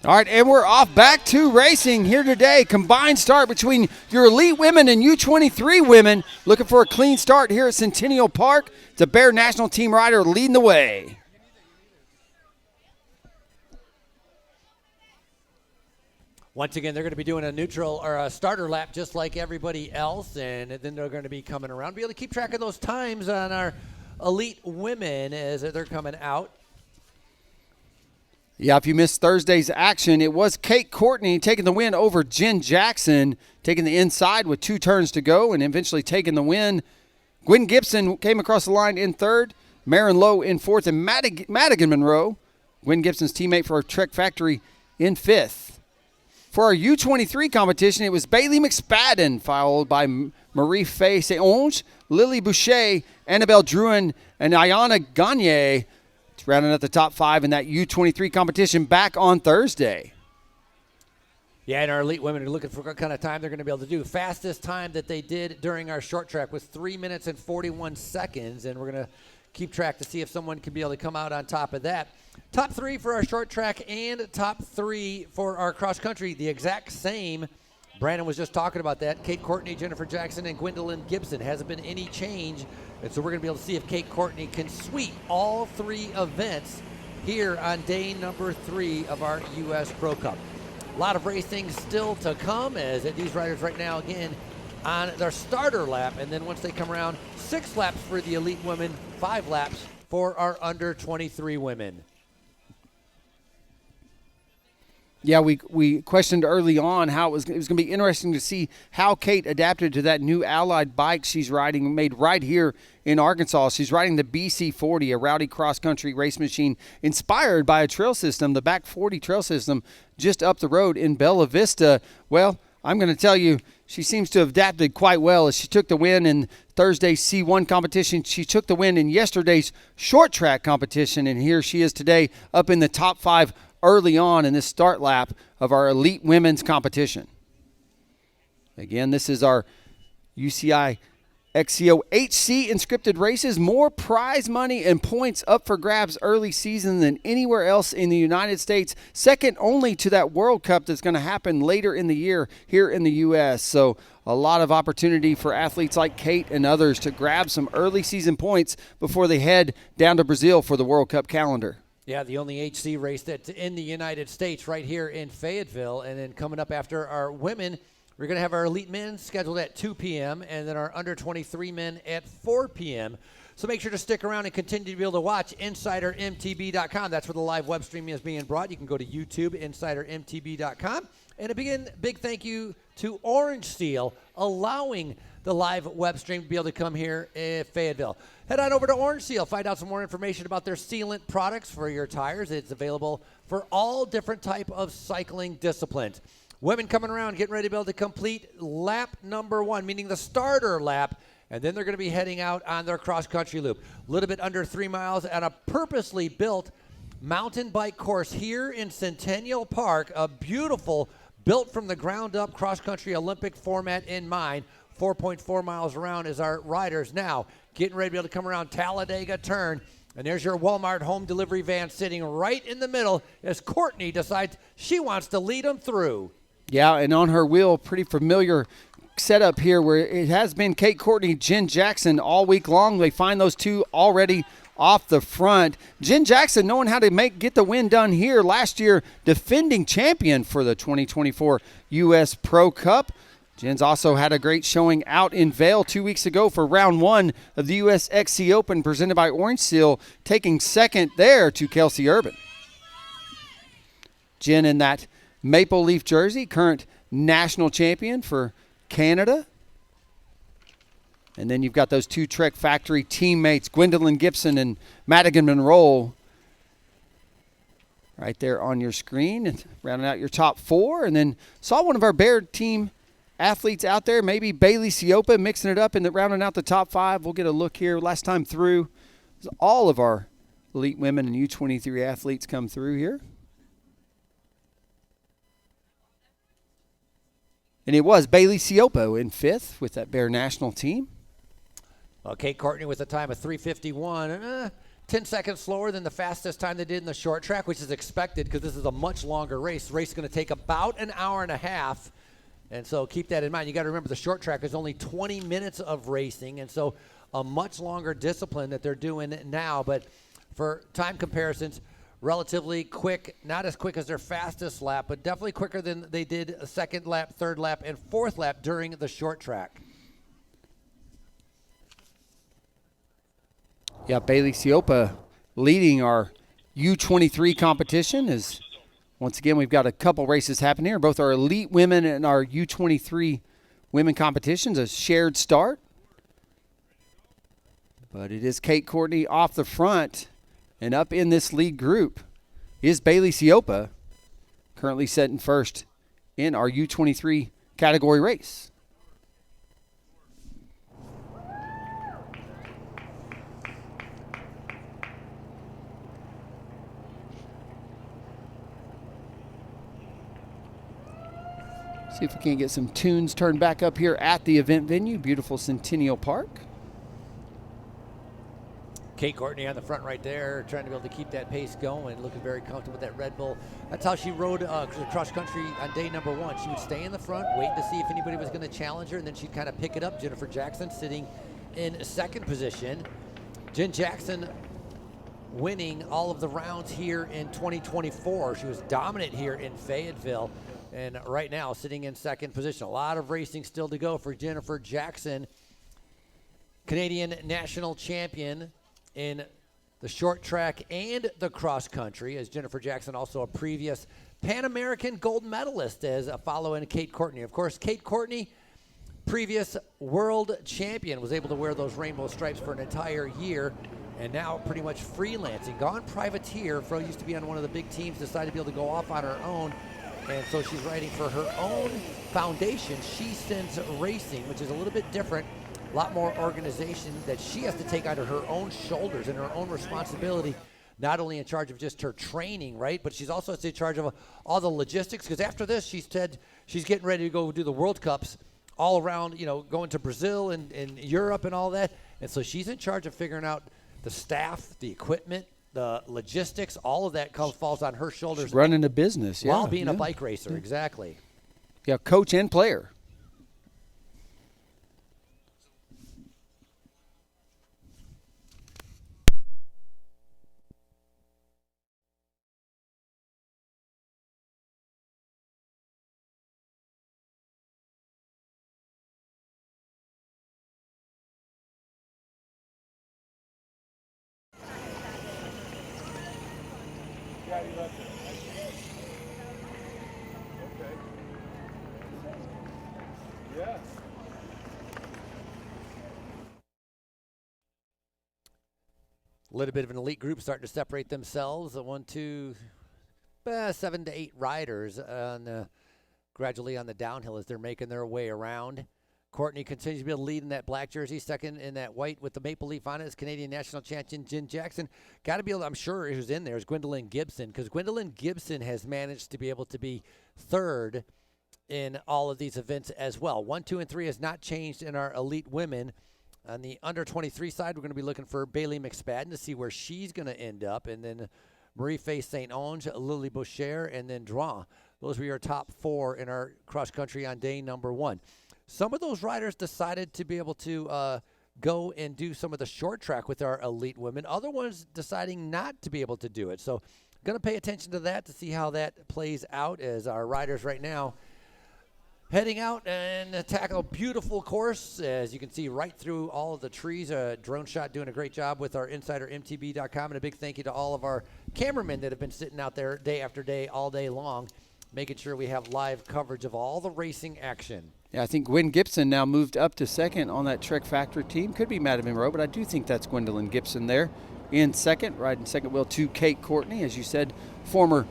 All right, and we're off back to racing here today. Combined start between your elite women and U23 women. Looking for a clean start here at Centennial Park. It's a Bear National Team rider leading the way. Once again, they're going to be doing a neutral or a starter lap just like everybody else, and then they're going to be coming around. Be able to keep track of those times on our elite women as they're coming out. Yeah, if you missed Thursday's action, it was Kate Courtney taking the win over Jen Jackson, taking the inside with 2 turns to go and eventually taking the win. Gwen Gibson came across the line in third, Marin Lowe in fourth, and Madigan Monroe, Gwen Gibson's teammate for Trek Factory, in fifth. For our U23 competition, it was Bailey McSpadden, followed by Marie Faye Seonge, Lily Boucher, Annabelle Druin, and Ayana Gagne. It's rounding out the top 5 in that U23 competition back on Thursday. Yeah, and our elite women are looking for what kind of time they're going to be able to do. Fastest time that they did during our short track was 3 minutes and 41 seconds, and we're going to keep track to see if someone can be able to come out on top of that. Top 3 for our short track and top 3 for our cross country, the exact same. Brandon was just talking about that. Kate Courtney, Jennifer Jackson, and Gwendolyn Gibson. Hasn't been any change. And so we're going to be able to see if Kate Courtney can sweep all 3 events here on day number 3 of our U.S. Pro Cup. A lot of racing still to come as these riders right now, again, on their starter lap. And then once they come around, 6 laps for the elite women, 5 laps for our under 23 women. Yeah, we questioned early on how it was going to be interesting to see how Kate adapted to that new Allied bike she's riding, made right here in Arkansas. She's riding the BC40, a rowdy cross-country race machine inspired by a trail system, the Back 40 trail system just up the road in Bella Vista. Well, I'm going to tell you, she seems to have adapted quite well as she took the win in Thursday's C1 competition. She took the win in yesterday's short track competition, and here she is today up in the top 5 early on in this start lap of our elite women's competition. Again, this is our UCI XCO HC inscripted races. More prize money and points up for grabs early season than anywhere else in the United States, second only to that World Cup that's going to happen later in the year here in the U.S. So a lot of opportunity for athletes like Kate and others to grab some early season points before they head down to Brazil for the World Cup calendar. Yeah, the only HC race that's in the United States right here in Fayetteville. And then coming up after our women, we're going to have our elite men scheduled at 2 p.m. and then our under 23 men at 4 p.m. So make sure to stick around and continue to be able to watch InsiderMTB.com. That's where the live web stream is being brought. You can go to YouTube, InsiderMTB.com. And a big thank you to Orange Seal allowing the live web stream to be able to come here in Fayetteville. Head on over to Orange Seal. Find out some more information about their sealant products for your tires. It's available for all different type of cycling disciplines. Women coming around, getting ready to be able to complete lap number 1, meaning the starter lap, and then they're going to be heading out on their cross-country loop. A little bit under 3 miles at a purposely built mountain bike course here in Centennial Park, a beautiful, built from the ground up cross-country Olympic format in mind. 4.4 miles around is our riders now getting ready to be able to come around Talladega Turn. And there's your Walmart home delivery van sitting right in the middle as Courtney decides she wants to lead them through. Yeah, and on her wheel, pretty familiar setup here where it has been Kate Courtney, Jen Jackson all week long. They find those two already off the front. Jen Jackson knowing how to get the win done here last year, defending champion for the 2024 U.S. Pro Cup. Jen's also had a great showing out in Vail 2 weeks ago for round 1 of the U.S. XC Open presented by Orange Seal, taking second there to Kelsey Urban. Jen in that maple leaf jersey, current national champion for Canada. And then you've got those 2 Trek Factory teammates, Gwendolyn Gibson and Madigan Monroe, right there on your screen, and rounding out your top 4. And then saw one of our Bear team athletes out there, maybe Bailey Siopa mixing it up and rounding out the top 5. We'll get a look here. Last time through, all of our elite women and U23 athletes come through here. And it was Bailey Siopa in 5th with that Bear national team. Well, Kate Courtney with a time of 3:51. 10 seconds slower than the fastest time they did in the short track, which is expected because this is a much longer race. The race is going to take about an hour and a half, and so keep that in mind. You got to remember the short track is only 20 minutes of racing, and so a much longer discipline that they're doing now. But for time comparisons, relatively quick, not as quick as their fastest lap, but definitely quicker than they did a second lap, third lap, and fourth lap during the short track. Yeah, Bailey Siopa leading our U23 competition. As once again, we've got a couple races happening here. Both our elite women and our U23 women competitions, a shared start. But it is Kate Courtney off the front, and up in this lead group is Bailey Siopa, currently sitting first in our U23 category race. See if we can get some tunes turned back up here at the event venue, beautiful Centennial Park. Kate Courtney on the front right there, trying to be able to keep that pace going, looking very comfortable with that Red Bull. That's how she rode cross country on day number 1. She would stay in the front, wait to see if anybody was going to challenge her, and then she'd kind of pick it up. Jennifer Jackson sitting in second position. Jen Jackson winning all of the rounds here in 2024. She was dominant here in Fayetteville, and right now sitting in second position. A lot of racing still to go for Jennifer Jackson, Canadian national champion in the short track and the cross country, as Jennifer Jackson also a previous Pan American gold medalist as following Kate Courtney. Of course, Kate Courtney, previous world champion, was able to wear those rainbow stripes for an entire year, and now pretty much freelancing. Gone privateer. Fro used to be on one of the big teams, decided to be able to go off on her own, and so she's riding for her own foundation, She Sends Racing, which is a little bit different. A lot more organization that she has to take onto her own shoulders and her own responsibility, not only in charge of just her training, right, but she's also in charge of all the logistics, because after this, she said she's getting ready to go do the World Cups all around, going to Brazil and Europe and all that. And so she's in charge of figuring out the staff, the equipment, the logistics, all of that falls on her shoulders. She's running a business, while being a bike racer, exactly. Yeah, coach and player. Yeah, he left it. Okay. Yeah. A little bit of an elite group starting to separate themselves. 7 to 8 riders gradually on the downhill as they're making their way around. Courtney continues to be able to lead in that black jersey. Second in that white with the maple leaf on it is Canadian national champion Jen Jackson. Got to be able to, I'm sure who's in there is Gwendolyn Gibson, because Gwendolyn Gibson has managed to be able to be third in all of these events as well. 1, 2, and 3 has not changed in our elite women. On the under 23 side, we're going to be looking for Bailey McSpadden to see where she's going to end up. And then Marie-Faye St. Onge, Lily Boucher, and then Dran. Those were your top 4 in our cross country on day number 1. Some of those riders decided to be able to go and do some of the short track with our elite women. Other ones deciding not to be able to do it. So going to pay attention to that to see how that plays out as our riders right now heading out and tackle a beautiful course, as you can see right through all of the trees. Drone shot doing a great job with our insider MTB.com, and a big thank you to all of our cameramen that have been sitting out there day after day, all day long, making sure we have live coverage of all the racing action. Yeah, I think Gwen Gibson now moved up to second on that Trek Factor team. Could be Madam Monroe, but I do think that's Gwendolyn Gibson there in second, riding second wheel to Kate Courtney. As you said, former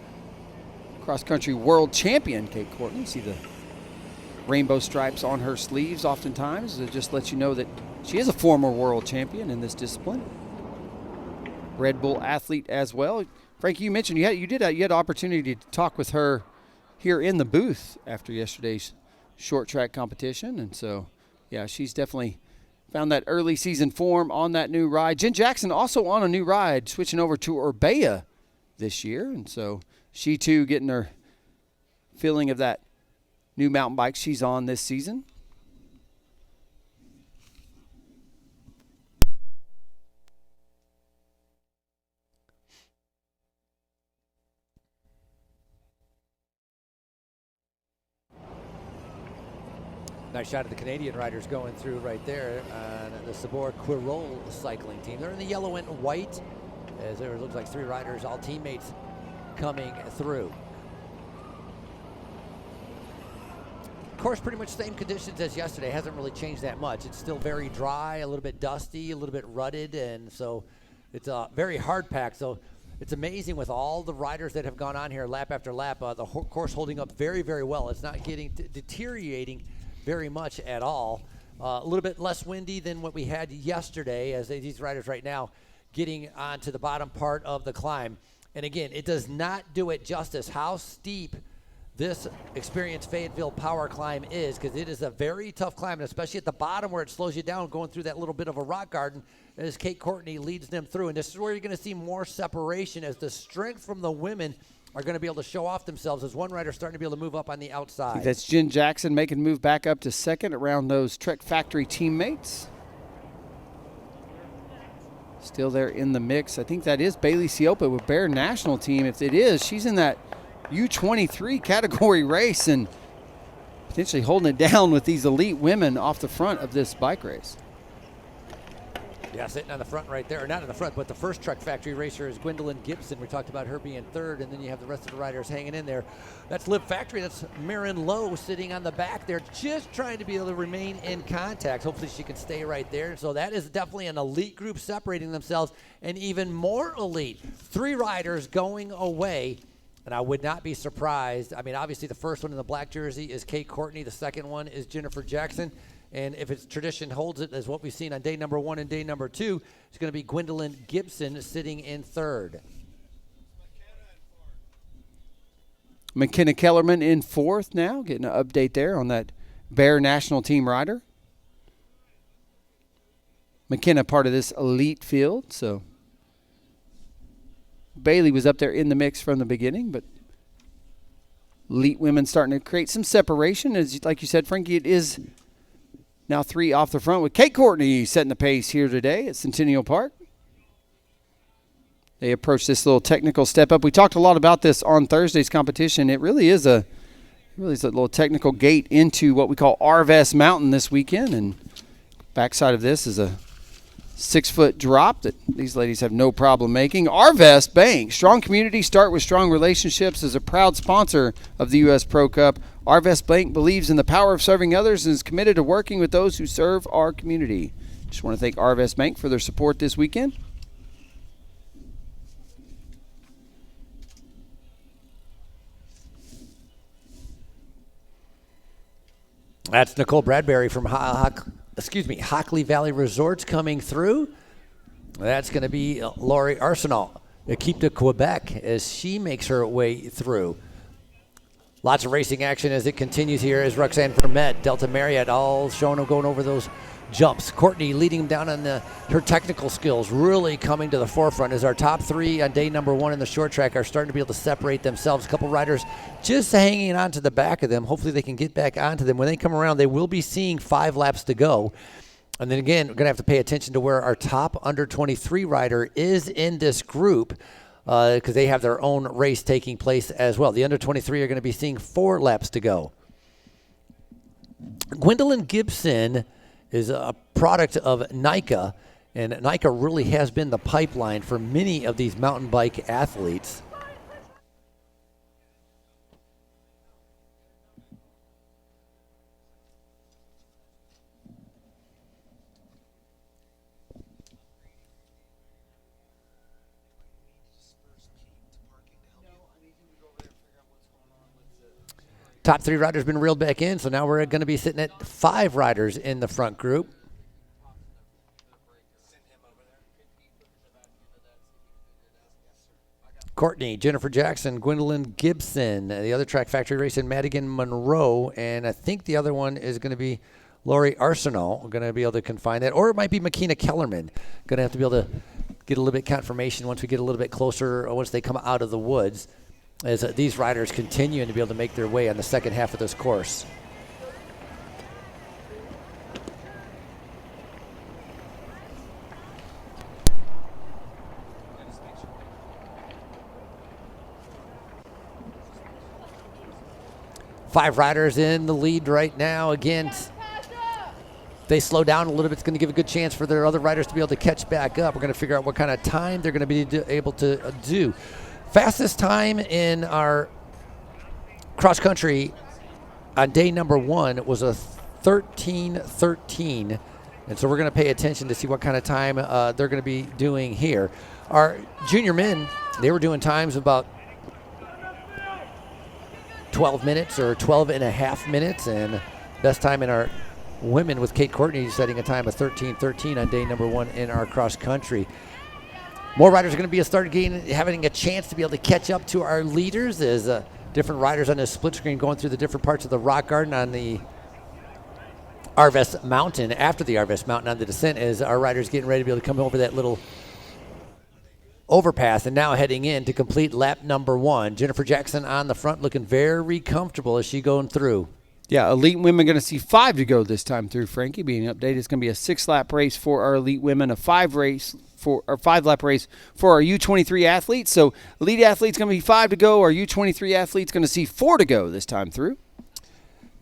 cross-country world champion Kate Courtney. See the rainbow stripes on her sleeves oftentimes. It just lets you know that she is a former world champion in this discipline. Red Bull athlete as well. Frank, you mentioned you had opportunity to talk with her here in the booth after yesterday's short track competition, and so yeah, she's definitely found that early season form on that new ride. Jen Jackson also on a new ride, switching over to Orbea this year. And so she, too, getting her feeling of that new mountain bike she's on this season. Nice shot of the Canadian riders going through right there on the Sabor Quirol cycling team. They're in the yellow and white, as there looks like 3 riders, all teammates, coming through. Of course, pretty much same conditions as yesterday. Hasn't really changed that much. It's still very dry, a little bit dusty, a little bit rutted, and so it's a very hard pack. So it's amazing with all the riders that have gone on here lap after lap. The course holding up very, very well. It's not getting deteriorating very much at all. A little bit less windy than what we had yesterday, as these riders right now getting onto the bottom part of the climb. And again, it does not do it justice how steep this experienced Fayetteville power climb is, because it is a very tough climb, and especially at the bottom where it slows you down going through that little bit of a rock garden as Kate Courtney leads them through. And this is where you're going to see more separation, as the strength from the women are going to be able to show off themselves, as one rider starting to be able to move up on the outside. That's Jen Jackson making move back up to second around those Trek Factory teammates. Still there in the mix. I think that is Bailey Siopa with Bear National Team. If it is, she's in that U23 category race and potentially holding it down with these elite women off the front of this bike race. Yeah, sitting on the front right there. Not in the front, but the first Trek Factory racer is Gwendolyn Gibson. We talked about her being third, and then you have the rest of the riders hanging in there. That's Liv Factory. That's Marin Lowe sitting on the back there, just trying to be able to remain in contact. Hopefully she can stay right there. So that is definitely an elite group separating themselves, and even more elite. 3 riders going away, and I would not be surprised. I mean, obviously the first one in the black jersey is Kate Courtney. The second one is Jennifer Jackson. And if it's tradition holds it, as what we've seen on day number 1 and day number 2, it's going to be Gwendolyn Gibson sitting in third. McKenna Kellerman in fourth now, getting an update there on that Bear National Team rider. McKenna part of this elite field, so Bailey was up there in the mix from the beginning, but elite women starting to create some separation. As like you said, Frankie, it is now 3 off the front with Kate Courtney setting the pace here today at Centennial Park. They approach this little technical step up. We talked a lot about this on Thursday's competition. It really is a little technical gate into what we call Arvest Mountain this weekend. And backside of this is a 6-foot drop that these ladies have no problem making. Arvest Bank, strong community, start with strong relationships, is a proud sponsor of the U.S. Pro Cup. Arvest Bank believes in the power of serving others and is committed to working with those who serve our community. Just want to thank Arvest Bank for their support this weekend. That's Nicole Bradbury from Hockley Valley Resorts coming through. That's going to be Laurie Arsenal, Equipe de Quebec, as she makes her way through. Lots of racing action as it continues here, as Roxanne Vermette, Delta Marriott, all showing them going over those jumps. Courtney leading them down on her technical skills, really coming to the forefront, as our top 3 on day number 1 in the short track are starting to be able to separate themselves. A couple riders just hanging on to the back of them. Hopefully they can get back onto them. When they come around, they will be seeing 5 laps to go. And then again, we're going to have to pay attention to where our top under 23 rider is in this group, because they have their own race taking place as well. The under 23 are going to be seeing 4 laps to go. Gwendolyn Gibson is a product of NICA, and NICA really has been the pipeline for many of these mountain bike athletes. Top 3 riders been reeled back in, so now we're going to be sitting at 5 riders in the front group. Courtney, Jennifer Jackson, Gwendolyn Gibson, the other Track Factory race in Madigan Monroe, and I think the other one is going to be Lori Arsenault are going to be able to confine that. Or it might be Makina Kellerman. Going to have to be able to get a little bit confirmation once we get a little bit closer, or once they come out of the woods, as these riders continue to be able to make their way on the second half of this course. Five riders in the lead right now. Again, if they slow down a little bit, it's going to give a good chance for their other riders to be able to catch back up. We're going to figure out what kind of time they're going to be able to do. Fastest time in our cross country on day number 1 was a 13:13. And so we're going to pay attention to see what kind of time they're going to be doing here. Our junior men, they were doing times about 12 minutes or 12 and a half minutes, and best time in our women with Kate Courtney setting a time of 13:13 on day number 1 in our cross country. More riders are going to be having a chance to be able to catch up to our leaders as different riders on this split screen going through the different parts of the rock garden on the Arvest Mountain. After the Arvest Mountain on the descent, as our riders getting ready to be able to come over that little overpass, and now heading in to complete lap number 1. Jennifer Jackson on the front, looking very comfortable as she going through. Yeah, elite women going to see 5 to go this time through, Frankie. Being updated, it's going to be a 6-lap race for our elite women, a 5-lap race for our U23 athletes. So elite athletes going to be 5 to go. Our U23 athletes going to see 4 to go this time through.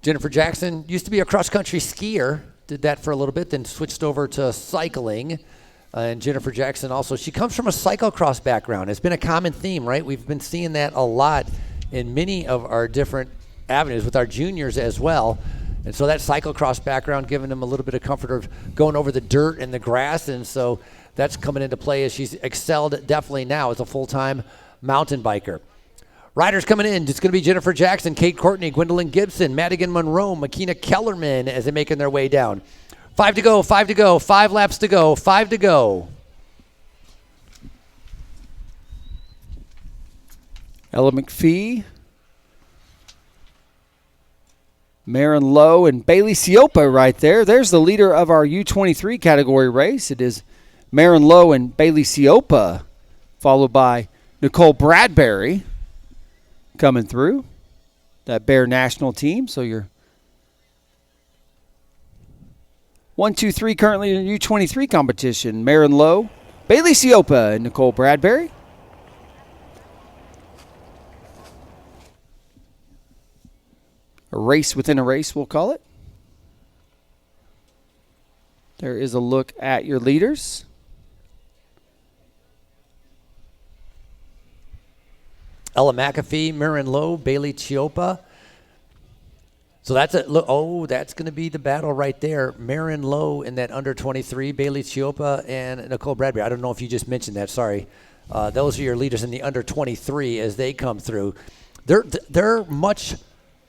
Jennifer Jackson used to be a cross-country skier, did that for a little bit, then switched over to cycling. And Jennifer Jackson also, she comes from a cyclocross background. It's been a common theme, right? We've been seeing that a lot in many of our different avenues with our juniors as well. And so that cyclocross background giving them a little bit of comfort of going over the dirt and the grass. And so that's coming into play as she's excelled definitely now as a full-time mountain biker. Riders coming in, it's going to be Jennifer Jackson, Kate Courtney, Gwendolyn Gibson, Madigan Monroe, Makina Kellerman as they're making their way down. 5 to go, 5 to go, 5 laps to go, 5 to go. Ella McPhee, Marin Lowe, and Bailey Siopa right there. There's the leader of our U23 category race. It is Marin Lowe and Bailey Siopa, followed by Nicole Bradbury coming through that Bear national team. So you're 1, 2, 3 currently in U23 competition. Marin Lowe, Bailey Siopa, and Nicole Bradbury. A race within a race, we'll call it. There is a look at your leaders. Ella McAfee, Marin Lowe, Bailey Siopa. So that's it. That's going to be the battle right there. Marin Lowe in that under 23, Bailey Siopa and Nicole Bradbury. I don't know if you just mentioned that. Sorry. Those are your leaders in the under 23 as they come through. They're much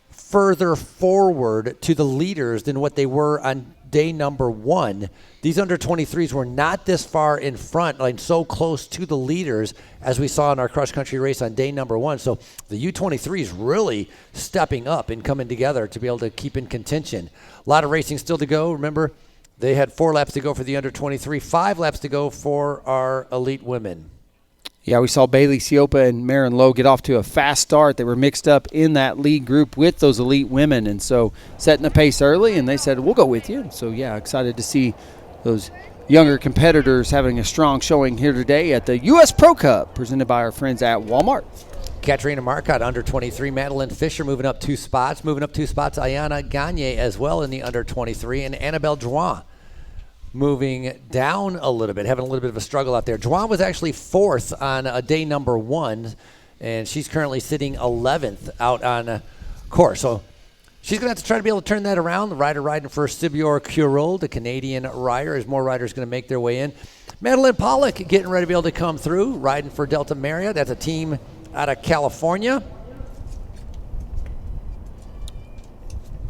further forward to the leaders than what they were on day number 1. These under 23s were not this far in front, like so close to the leaders as we saw in our cross country race on day number 1. So the U23s really stepping up and coming together to be able to keep in contention. A lot of racing still to go. Remember, they had 4 laps to go for the under 23, 5 laps to go for our elite women. Yeah, we saw Bailey Siopa and Marin Lowe get off to a fast start. They were mixed up in that lead group with those elite women, and so setting the pace early, and they said, we'll go with you. So, yeah, excited to see those younger competitors having a strong showing here today at the U.S. Pro Cup presented by our friends at Walmart. Katrina Marcotte, under 23. Madeline Fisher moving up 2 spots. Moving up 2 spots, Ayana Gagne as well in the under 23, and Annabelle Drouin moving down a little bit, having a little bit of a struggle out there. Drouin was actually 4th on day number 1, and she's currently sitting 11th out on course. So she's going to have to try to be able to turn that around. The rider riding for Sibior Curol, the Canadian rider, as more riders going to make their way in. Madeline Pollock getting ready to be able to come through, riding for Delta Marriott. That's a team out of California.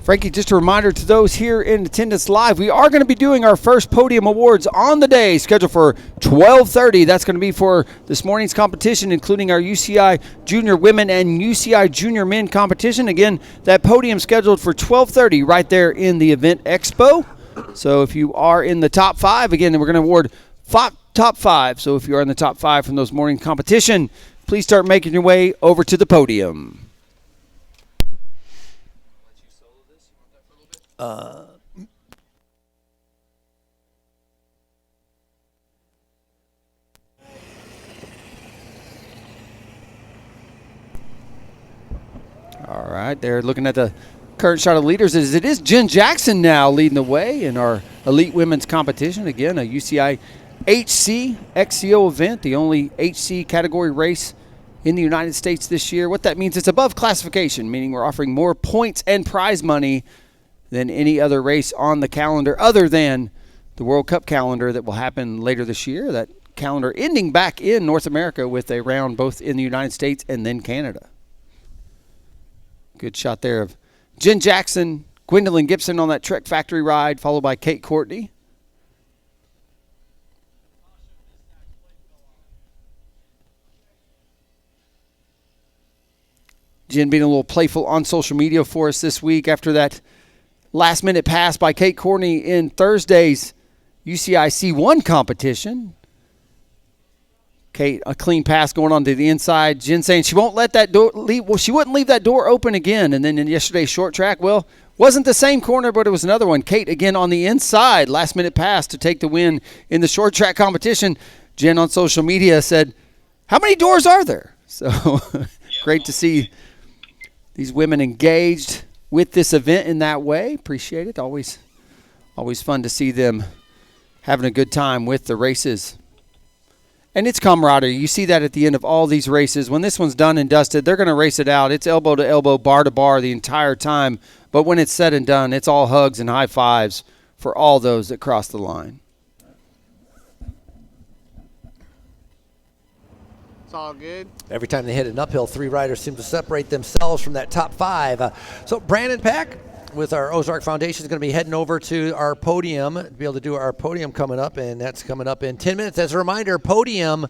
Frankie, just a reminder to those here in attendance live, we are going to be doing our first podium awards on the day, scheduled for 12:30. That's going to be for this morning's competition, including our UCI Junior Women and UCI Junior Men competition. Again, that podium scheduled for 12:30 right there in the event expo. So if you are in the top 5, again, we're going to award top 5. So if you are in the top 5 from those morning competition, please start making your way over to the podium. All right, they're looking at the current shot of leaders. It is Jen Jackson now leading the way in our elite women's competition. Again, a UCI HC XCO event, the only HC category race in the United States this year. What that means, it's above classification, meaning we're offering more points and prize money than any other race on the calendar other than the World Cup calendar that will happen later this year. That calendar ending back in North America with a round both in the United States and then Canada. Good shot there of Jen Jackson, Gwendolyn Gibson on that Trek Factory ride, followed by Kate Courtney. Jen being a little playful on social media for us this week after that last-minute pass by Kate Courtney in Thursday's UCI C1 competition. Kate, a clean pass going on to the inside. Jen saying she won't let that door leave. Well, she wouldn't leave that door open again. And then in yesterday's short track, well, wasn't the same corner, but it was another one. Kate again on the inside, last-minute pass to take the win in the short track competition. Jen on social media said, "How many doors are there?" So great to see these women engaged with this event in that way. Appreciate it. Always fun to see them having a good time with the races. And it's camaraderie. You see that at the end of all these races. When this one's done and dusted, they're going to race it out. It's elbow to elbow, bar to bar the entire time. But when it's said and done, it's all hugs and high fives for all those that cross the line. It's all good. Every time they hit an uphill, 3 riders seem to separate themselves from that top 5. So Brandon Pack with our Ozark Foundation is going to be heading over to our podium to be able to do our podium coming up, and that's coming up in 10 minutes. As a reminder, podium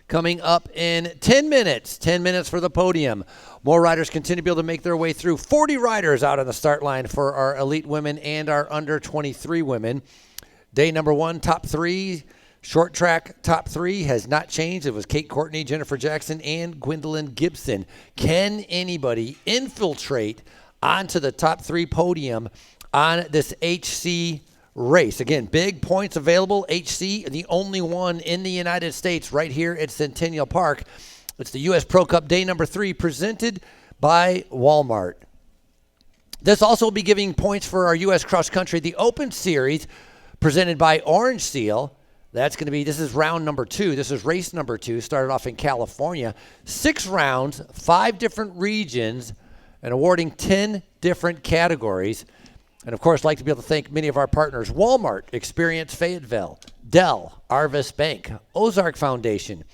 coming up in 10 minutes. 10 minutes for the podium. More riders continue to be able to make their way through. 40 riders out on the start line for our elite women and our under 23 women. Day number 1, top 3. Short track top 3 has not changed. It was Kate Courtney, Jennifer Jackson, and Gwendolyn Gibson. Can anybody infiltrate onto the top 3 podium on this HC race? Again, big points available. HC, the only one in the United States right here at Centennial Park. It's the U.S. Pro Cup day number 3 presented by Walmart. This also will be giving points for our U.S. Cross Country, the Open Series presented by Orange Seal. That's going to be, this is round number 2. This is race number 2, started off in California. 6 rounds, 5 different regions, and awarding 10 different categories. And, of course, I'd like to be able to thank many of our partners: Walmart, Experience Fayetteville, Dell, Arvis Bank, Ozark Foundation,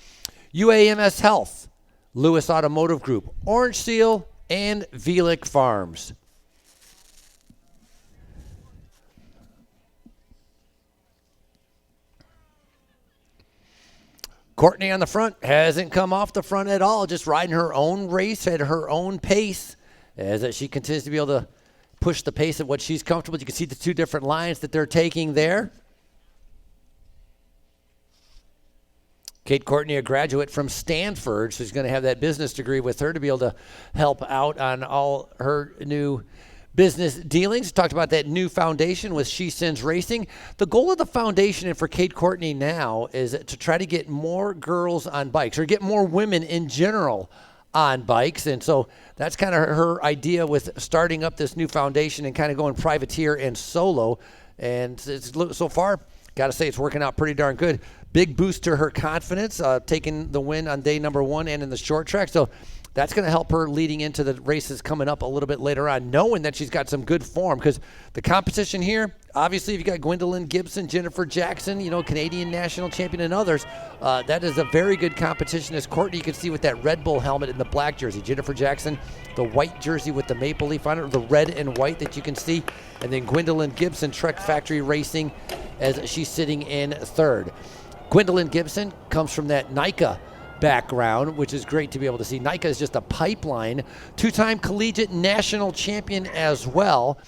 UAMS Health, Lewis Automotive Group, Orange Seal, and Velick Farms. Courtney on the front hasn't come off the front at all, just riding her own race at her own pace as she continues to be able to push the pace at what she's comfortable. You can see the 2 different lines that they're taking there. Kate Courtney, a graduate from Stanford, so she's going to have that business degree with her to be able to help out on all her new business dealings. Talked about that new foundation with She Sends Racing. The goal of the foundation and for Kate Courtney now is to try to get more girls on bikes, or get more women in general on bikes. And so that's kind of her idea with starting up this new foundation and kind of going privateer and solo. And it's, so far, got to say, it's working out pretty darn good. Big boost to her confidence, taking the win on day number 1 and in the short track. So that's going to help her leading into the races coming up a little bit later on, knowing that she's got some good form, because the competition here, obviously, if you got Gwendolyn Gibson, Jennifer Jackson, Canadian national champion and others, that is a very good competition. As Courtney, you can see with that Red Bull helmet in the black jersey. Jennifer Jackson, the white jersey with the maple leaf on it, the red and white that you can see. And then Gwendolyn Gibson, Trek Factory Racing, as she's sitting in third. Gwendolyn Gibson comes from that NICA background, which is great to be able to see. NICA is just a pipeline, two-time collegiate national champion as well,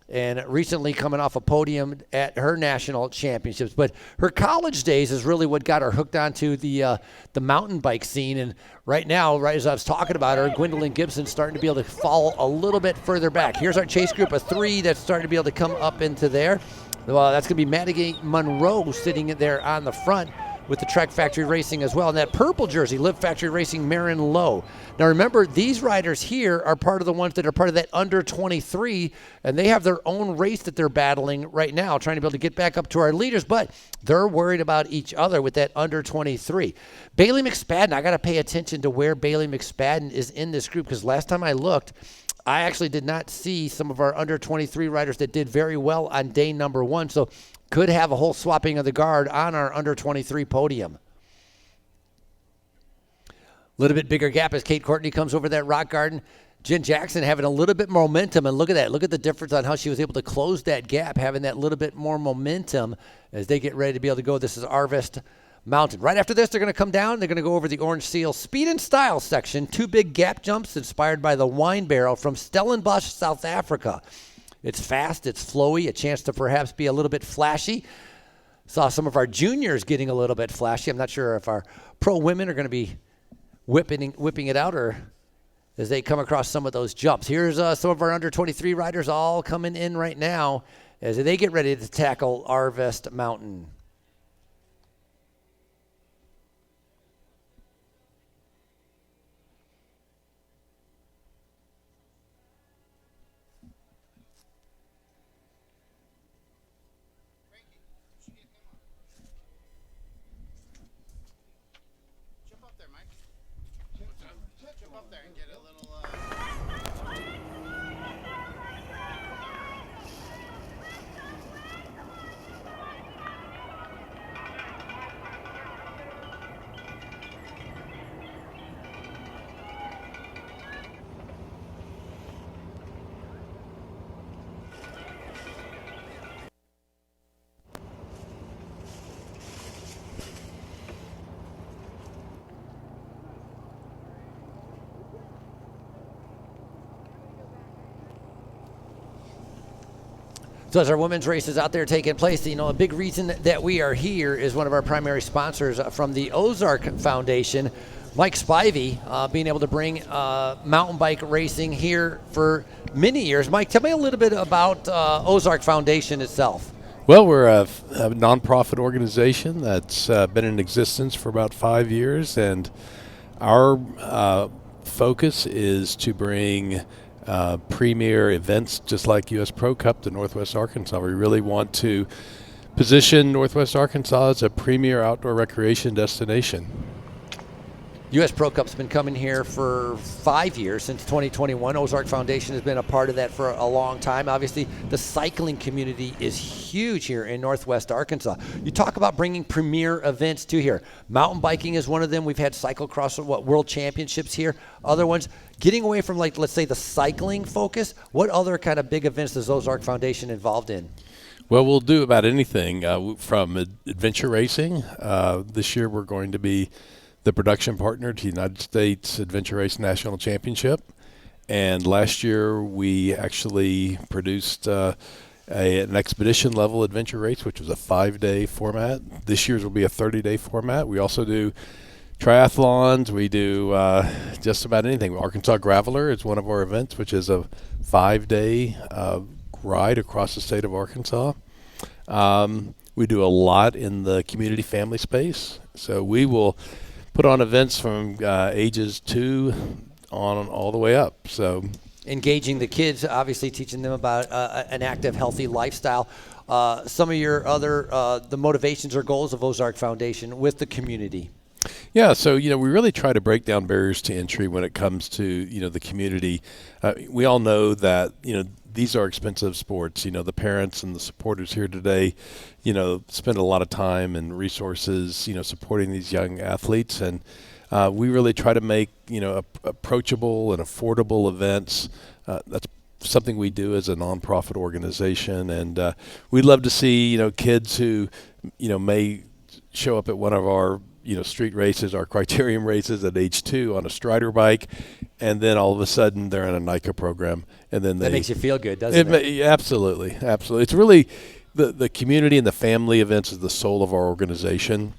and recently coming off a podium at her national championships. But her college days is really what got her hooked onto the mountain bike scene. And right now, right as I was talking about her, Gwendolyn Gibson's starting to be able to fall a little bit further back. Here's our chase group of 3 that's starting to be able to come up into there. Well, that's going to be Madigan Monroe sitting there on the front with the Trek Factory Racing as well. And that purple jersey, Live Factory Racing, Marin Lowe. Now remember, these riders here are part of the ones that are part of that under 23, and they have their own race that they're battling right now, trying to be able to get back up to our leaders, but they're worried about each other with that under 23. Bailey McSpadden, I got to pay attention to where Bailey McSpadden is in this group, because last time I looked, I actually did not see some of our under 23 riders that did very well on day number 1. So could have a whole swapping of the guard on our under 23 podium. A little bit bigger gap as Kate Courtney comes over that rock garden. Jen Jackson having a little bit more momentum, and look at that. Look at the difference on how she was able to close that gap, having that little bit more momentum as they get ready to be able to go. This is Arvest Mountain. Right after this, they're going to come down. They're going to go over the Orange Seal Speed and Style section. 2 big gap jumps inspired by the wine barrel from Stellenbosch, South Africa. It's fast, it's flowy, a chance to perhaps be a little bit flashy. Saw some of our juniors getting a little bit flashy. I'm not sure if our pro women are going to be whipping it out or as they come across some of those jumps. Here's some of our under 23 riders all coming in right now as they get ready to tackle Arvest Mountain. So as our women's race is out there taking place, a big reason that we are here is one of our primary sponsors from the Ozark Foundation, Mike Spivey, being able to bring mountain bike racing here for many years. Mike, tell me a little bit about Ozark Foundation itself. Well, we're a nonprofit organization that's been in existence for about 5 years, and our focus is to bring premier events just like U.S. Pro Cup to Northwest Arkansas. We really want to position Northwest Arkansas as a premier outdoor recreation destination. U.S. Pro Cup's been coming here for 5 years, since 2021. Ozark Foundation has been a part of that for a long time. Obviously, the cycling community is huge here in Northwest Arkansas. You talk about bringing premier events to here. Mountain biking is one of them. We've had cyclocross, world championships here. Other ones, getting away from, let's say, the cycling focus, what other kind of big events is Ozark Foundation involved in? Well, we'll do about anything from adventure racing. This year we're going to be the production partner to the United States Adventure Race National Championship. And last year we actually produced an expedition level adventure race, which was a 5-day format. This year's will be a 30-day format. We also do triathlons. We do just about anything. Arkansas Graveler is one of our events, which is a 5-day ride across the state of Arkansas. We do a lot in the community family space. So we will put on events from ages 2 on all the way up. So engaging the kids, obviously teaching them about an active, healthy lifestyle. Some of your other the motivations or goals of Ozark Foundation with the community. Yeah, so we really try to break down barriers to entry when it comes to the community. We all know that these are expensive sports. The parents and the supporters here today, spend a lot of time and resources, supporting these young athletes. And we really try to make, approachable and affordable events. That's something we do as a nonprofit organization. And we'd love to see, kids who, may show up at one of our, street races, our criterium races at age 2 on a Strider bike, and then all of a sudden they're in a NICA program, and then that makes you feel good, doesn't it? Absolutely. It's really the community and the family events is the soul of our organization.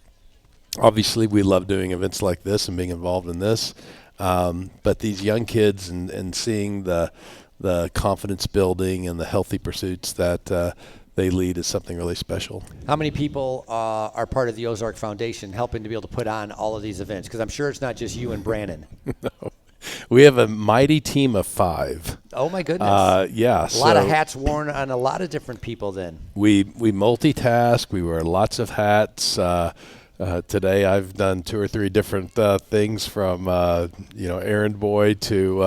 Obviously, we love doing events like this and being involved in this, but these young kids and seeing the confidence building and the healthy pursuits that they lead is something really special. How many people are part of the Ozark Foundation helping to be able to put on all of these events? Because I'm sure it's not just you and Brandon. No. We have a mighty team of 5. Oh, my goodness. Yeah. A lot of hats worn on a lot of different people then. We multitask. We wear lots of hats. Today I've done 2 or 3 different things from, errand boy to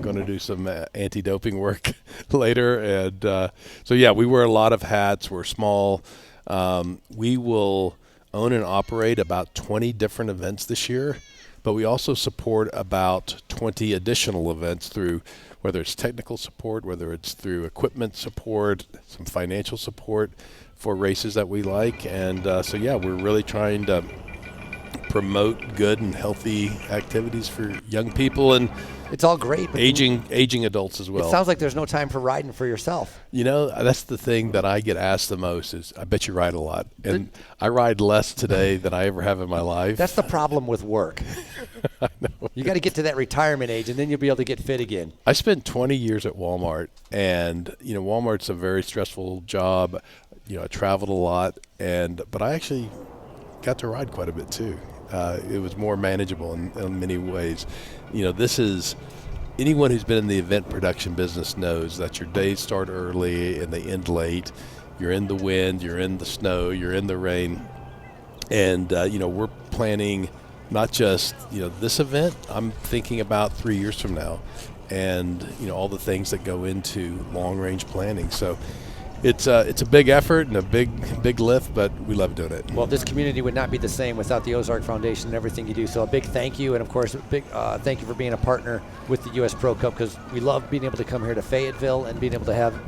going to do some anti-doping work later. And so, yeah, we wear a lot of hats. We're small. We will own and operate about 20 different events this year, but we also support about 20 additional events through whether it's technical support, whether it's through equipment support, some financial support for races that we like. And so, yeah, we're really trying to promote good and healthy activities for young people and it's all great, but aging adults as well. It sounds like there's no time for riding for yourself. That's the thing that I get asked the most is, I bet you ride a lot. And I ride less today than I ever have in my life. That's the problem with work. I know. You got to get to that retirement age, and then you'll be able to get fit again. I spent 20 years at Walmart, and, Walmart's a very stressful job. I traveled a lot, but I actually got to ride quite a bit too. It was more manageable in many ways. This is anyone who's been in the event production business knows that your days start early and they end late. You're in the wind, you're in the snow, you're in the rain, and we're planning not just this event. I'm thinking about 3 years from now, and all the things that go into long range planning. So. It's a big effort and a big lift, but we love doing it. Well, this community would not be the same without the Ozark Foundation and everything you do. So a big thank you, and of course, a big thank you for being a partner with the U.S. Pro Cup, because we love being able to come here to Fayetteville and being able to have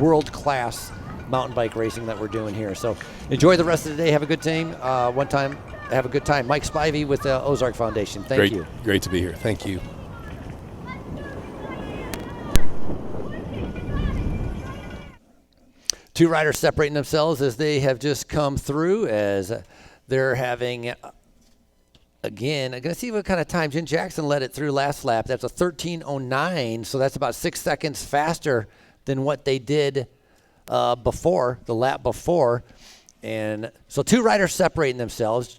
world-class mountain bike racing that we're doing here. So enjoy the rest of the day. Have a good time. Have a good time. Mike Spivey with the Ozark Foundation. Thank you. Great to be here. Thank you. Two riders separating themselves as they have just come through, as they're having, again, I'm going to see what kind of time. Jen Jackson led it through last lap. That's a 13:09, so that's about 6 seconds faster than what they did before, the lap before. And so 2 riders separating themselves,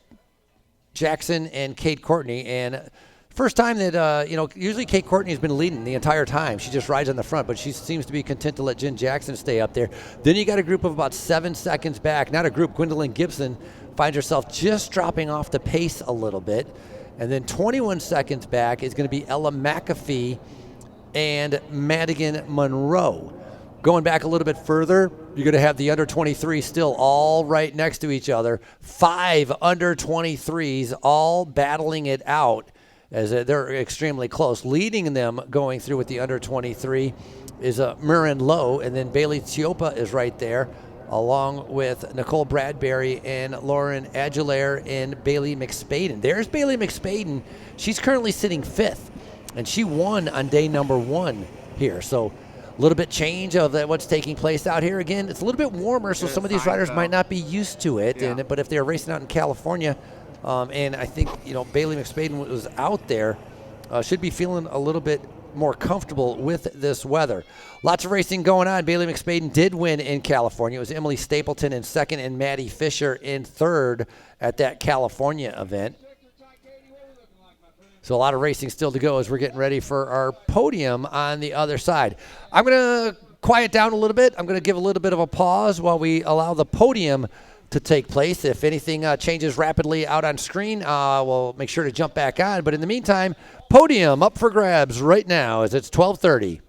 Jackson and Kate Courtney. And first time that, usually Kate Courtney has been leading the entire time. She just rides on the front, but she seems to be content to let Jen Jackson stay up there. Then you got a group of about 7 seconds back. Not a group. Gwendolyn Gibson finds herself just dropping off the pace a little bit. And then 21 seconds back is going to be Ella McAfee and Madigan Monroe. Going back a little bit further, you're going to have the under 23 still all right next to each other. 5 under 23s all battling it out, as they're extremely close. Leading them going through with the under 23 is Murren Lowe, and then Bailey Chiopa is right there, along with Nicole Bradbury and Lauren Aguilera and Bailey McSpaden. There's Bailey McSpaden. She's currently sitting 5th, and she won on day number 1 here. So a little bit change of what's taking place out here. Again, it's a little bit warmer, so some of these riders might not be used to it. Yeah. But if they're racing out in California, and I think, Bailey McSpaden was out there, should be feeling a little bit more comfortable with this weather. Lots of racing going on. Bailey McSpaden did win in California. It was Emily Stapleton in 2nd and Maddie Fisher in 3rd at that California event. So a lot of racing still to go as we're getting ready for our podium on the other side. I'm going to quiet down a little bit. I'm going to give a little bit of a pause while we allow the podium to take place. If anything changes rapidly out on screen, we'll make sure to jump back on. But in the meantime, podium up for grabs right now as it's 12:30.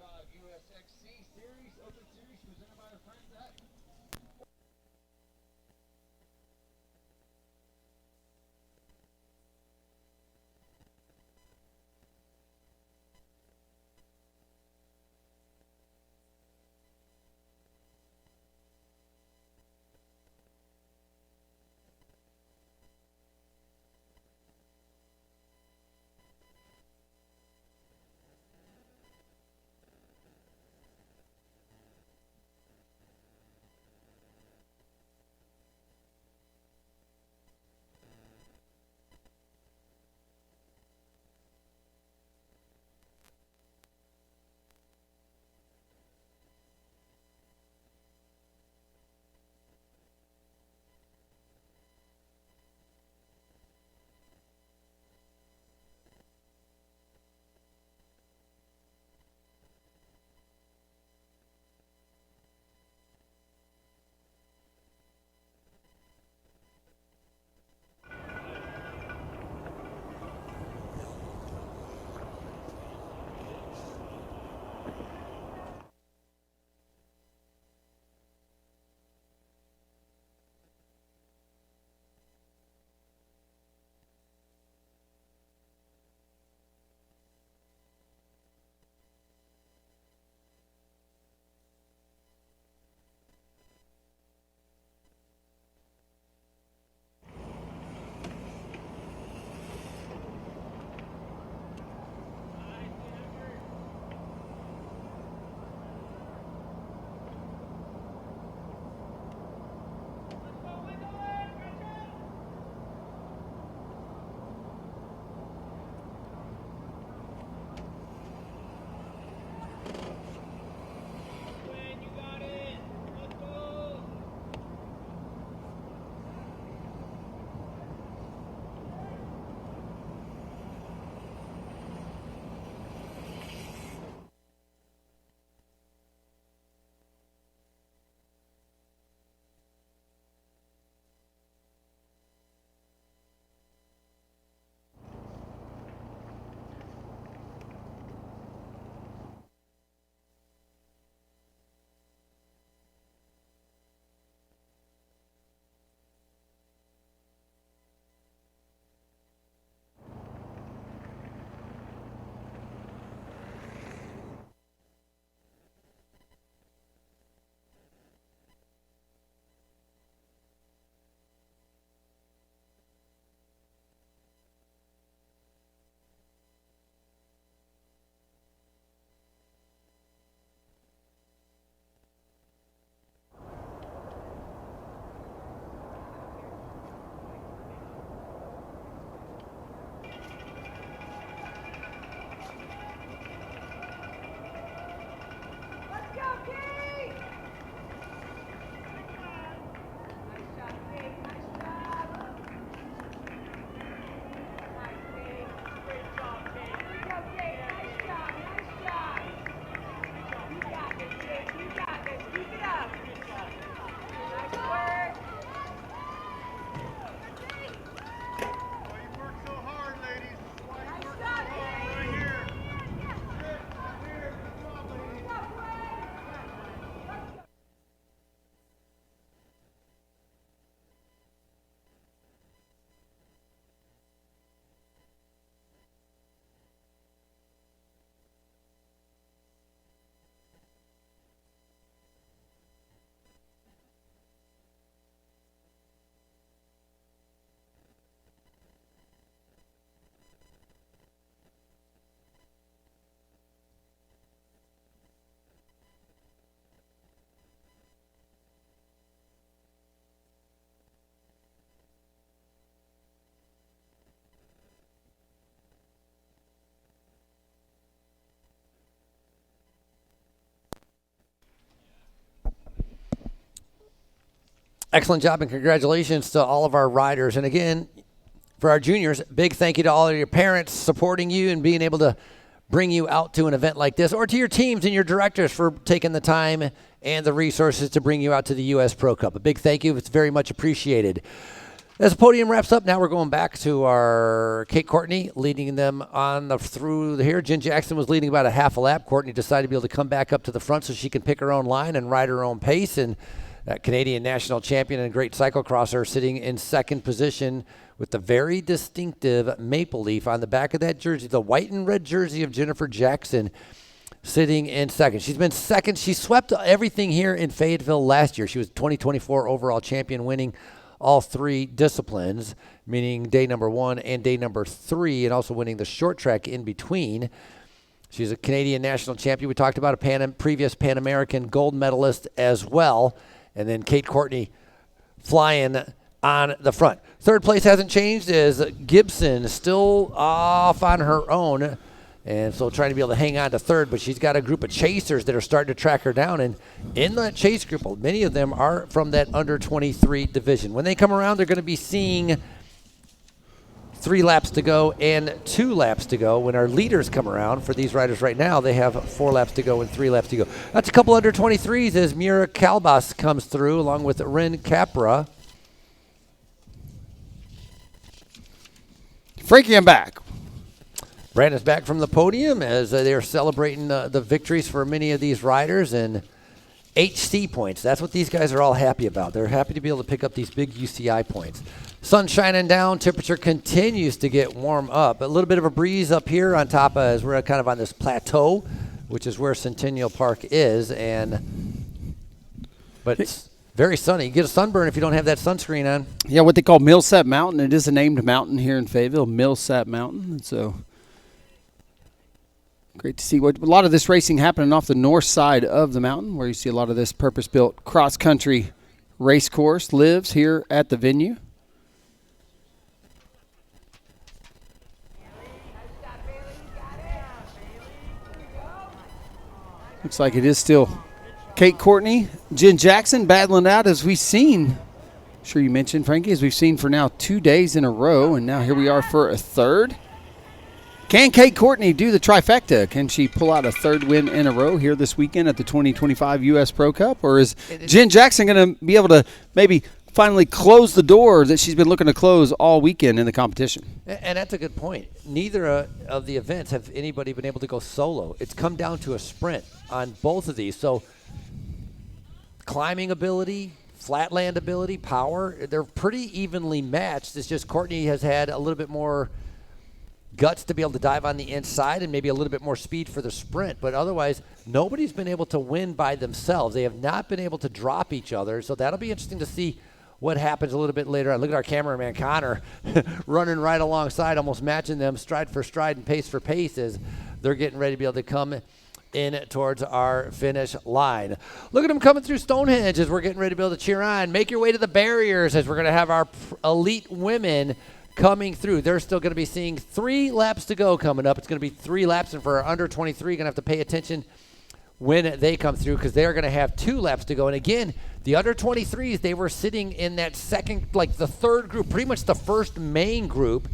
Excellent job, and congratulations to all of our riders. And again, for our juniors, big thank you to all of your parents supporting you and being able to bring you out to an event like this, or to your teams and your directors for taking the time and the resources to bring you out to the U.S. Pro Cup. A big thank you. It's very much appreciated. As the podium wraps up, now we're going back to our Kate Courtney leading them on through here. Jen Jackson was leading about a half a lap. Courtney decided to be able to come back up to the front so she can pick her own line and ride her own pace. And that Canadian national champion and great cyclocrosser sitting in second position with the very distinctive maple leaf on the back of that jersey, the white and red jersey of Jennifer Jackson, sitting in second. She's been second. She swept everything here in Fayetteville last year. She was 2024 overall champion, winning all three disciplines, meaning day number 1 and day number 3, and also winning the short track in between. She's a Canadian national champion. We talked about a previous Pan American gold medalist as well. And then Kate Courtney flying on the front. Third place hasn't changed, as Gibson still off on her own, and so trying to be able to hang on to third, but she's got a group of chasers that are starting to track her down, and in that chase group, many of them are from that under 23 division. When they come around, they're going to be seeing 3 laps to go and 2 laps to go. When our leaders come around for these riders right now, they have 4 laps to go and 3 laps to go. That's a couple under 23s as Mira Kalbas comes through along with Ren Capra. Frankie, I'm back. Brandon's back from the podium as they're celebrating the victories for many of these riders, and HC points. That's what these guys are all happy about. They're happy to be able to pick up these big UCI points. Sun shining down. Temperature continues to get warm up. A little bit of a breeze up here on top as we're kind of on this plateau, which is where Centennial Park is. But it's very sunny. You get a sunburn if you don't have that sunscreen on. Yeah, what they call Millsap Mountain. It is a named mountain here in Fayetteville, Millsap Mountain. And so great to see a lot of this racing happening off the north side of the mountain, where you see a lot of this purpose-built cross-country race course lives here at the venue. Looks like it is still Kate Courtney, Jen Jackson battling out, as we've seen. I'm sure you mentioned, Frankie, as we've seen for now 2 days in a row, and now here we are for a third. Can Kate Courtney do the trifecta? Can she pull out a third win in a row here this weekend at the 2025 U.S. Pro Cup? Or is Jen Jackson going to be able to maybe finally close the door that she's been looking to close all weekend in the competition? And that's a good point. Neither of the events have anybody been able to go solo. It's come down to a sprint on both of these. So climbing ability, flatland ability, power, they're pretty evenly matched. It's just Courtney has had a little bit more guts to be able to dive on the inside and maybe a little bit more speed for the sprint. But otherwise, nobody's been able to win by themselves. They have not been able to drop each other. So that'll be interesting to see what happens a little bit later on. Look at our cameraman, Connor, running right alongside, almost matching them stride for stride and pace for pace as they're getting ready to be able to come in towards our finish line. Look at them coming through Stonehenge as we're getting ready to be able to cheer on. Make your way to the barriers as we're going to have our elite women coming through. They're still going to be seeing 3 laps to go coming up. It's going to be 3 laps, and for our under 23, going to have to pay attention when they come through because they're going to have 2 laps to go. And again, the under 23s, they were sitting in that second, like the third group, pretty much the first main group,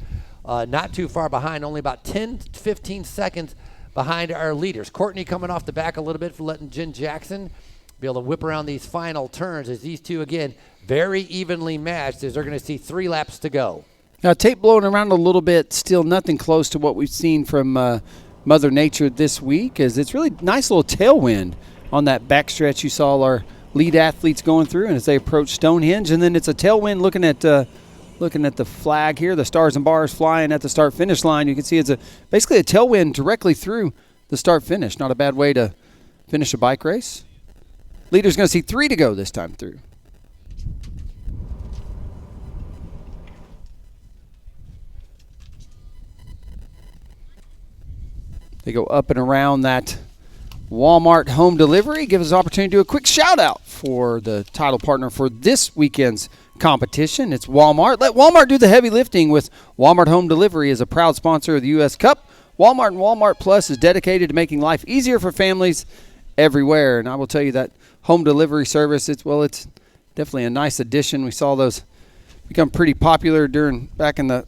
not too far behind, only about 10 to 15 seconds behind our leaders. Courtney coming off the back a little bit for letting Jen Jackson be able to whip around these final turns as these two, again, very evenly matched as they're going to see 3 laps to go. Now, tape blowing around a little bit, still nothing close to what we've seen from Mother Nature this week, as it's really nice little tailwind on that backstretch you saw our lead athletes going through, and as they approach Stonehenge, and then it's a tailwind looking at the flag here, the stars and bars flying at the start-finish line. You can see it's basically a tailwind directly through the start-finish. Not a bad way to finish a bike race. Leader's going to see 3 to go this time through. They go up and around that Walmart home delivery. Give us an opportunity to do a quick shout out for the title partner for this weekend's competition. It's Walmart. Let Walmart do the heavy lifting with Walmart Home Delivery as a proud sponsor of the U.S. Cup. Walmart and Walmart Plus is dedicated to making life easier for families everywhere. And I will tell you that home delivery service, it's Definitely a nice addition. We saw those become pretty popular back in the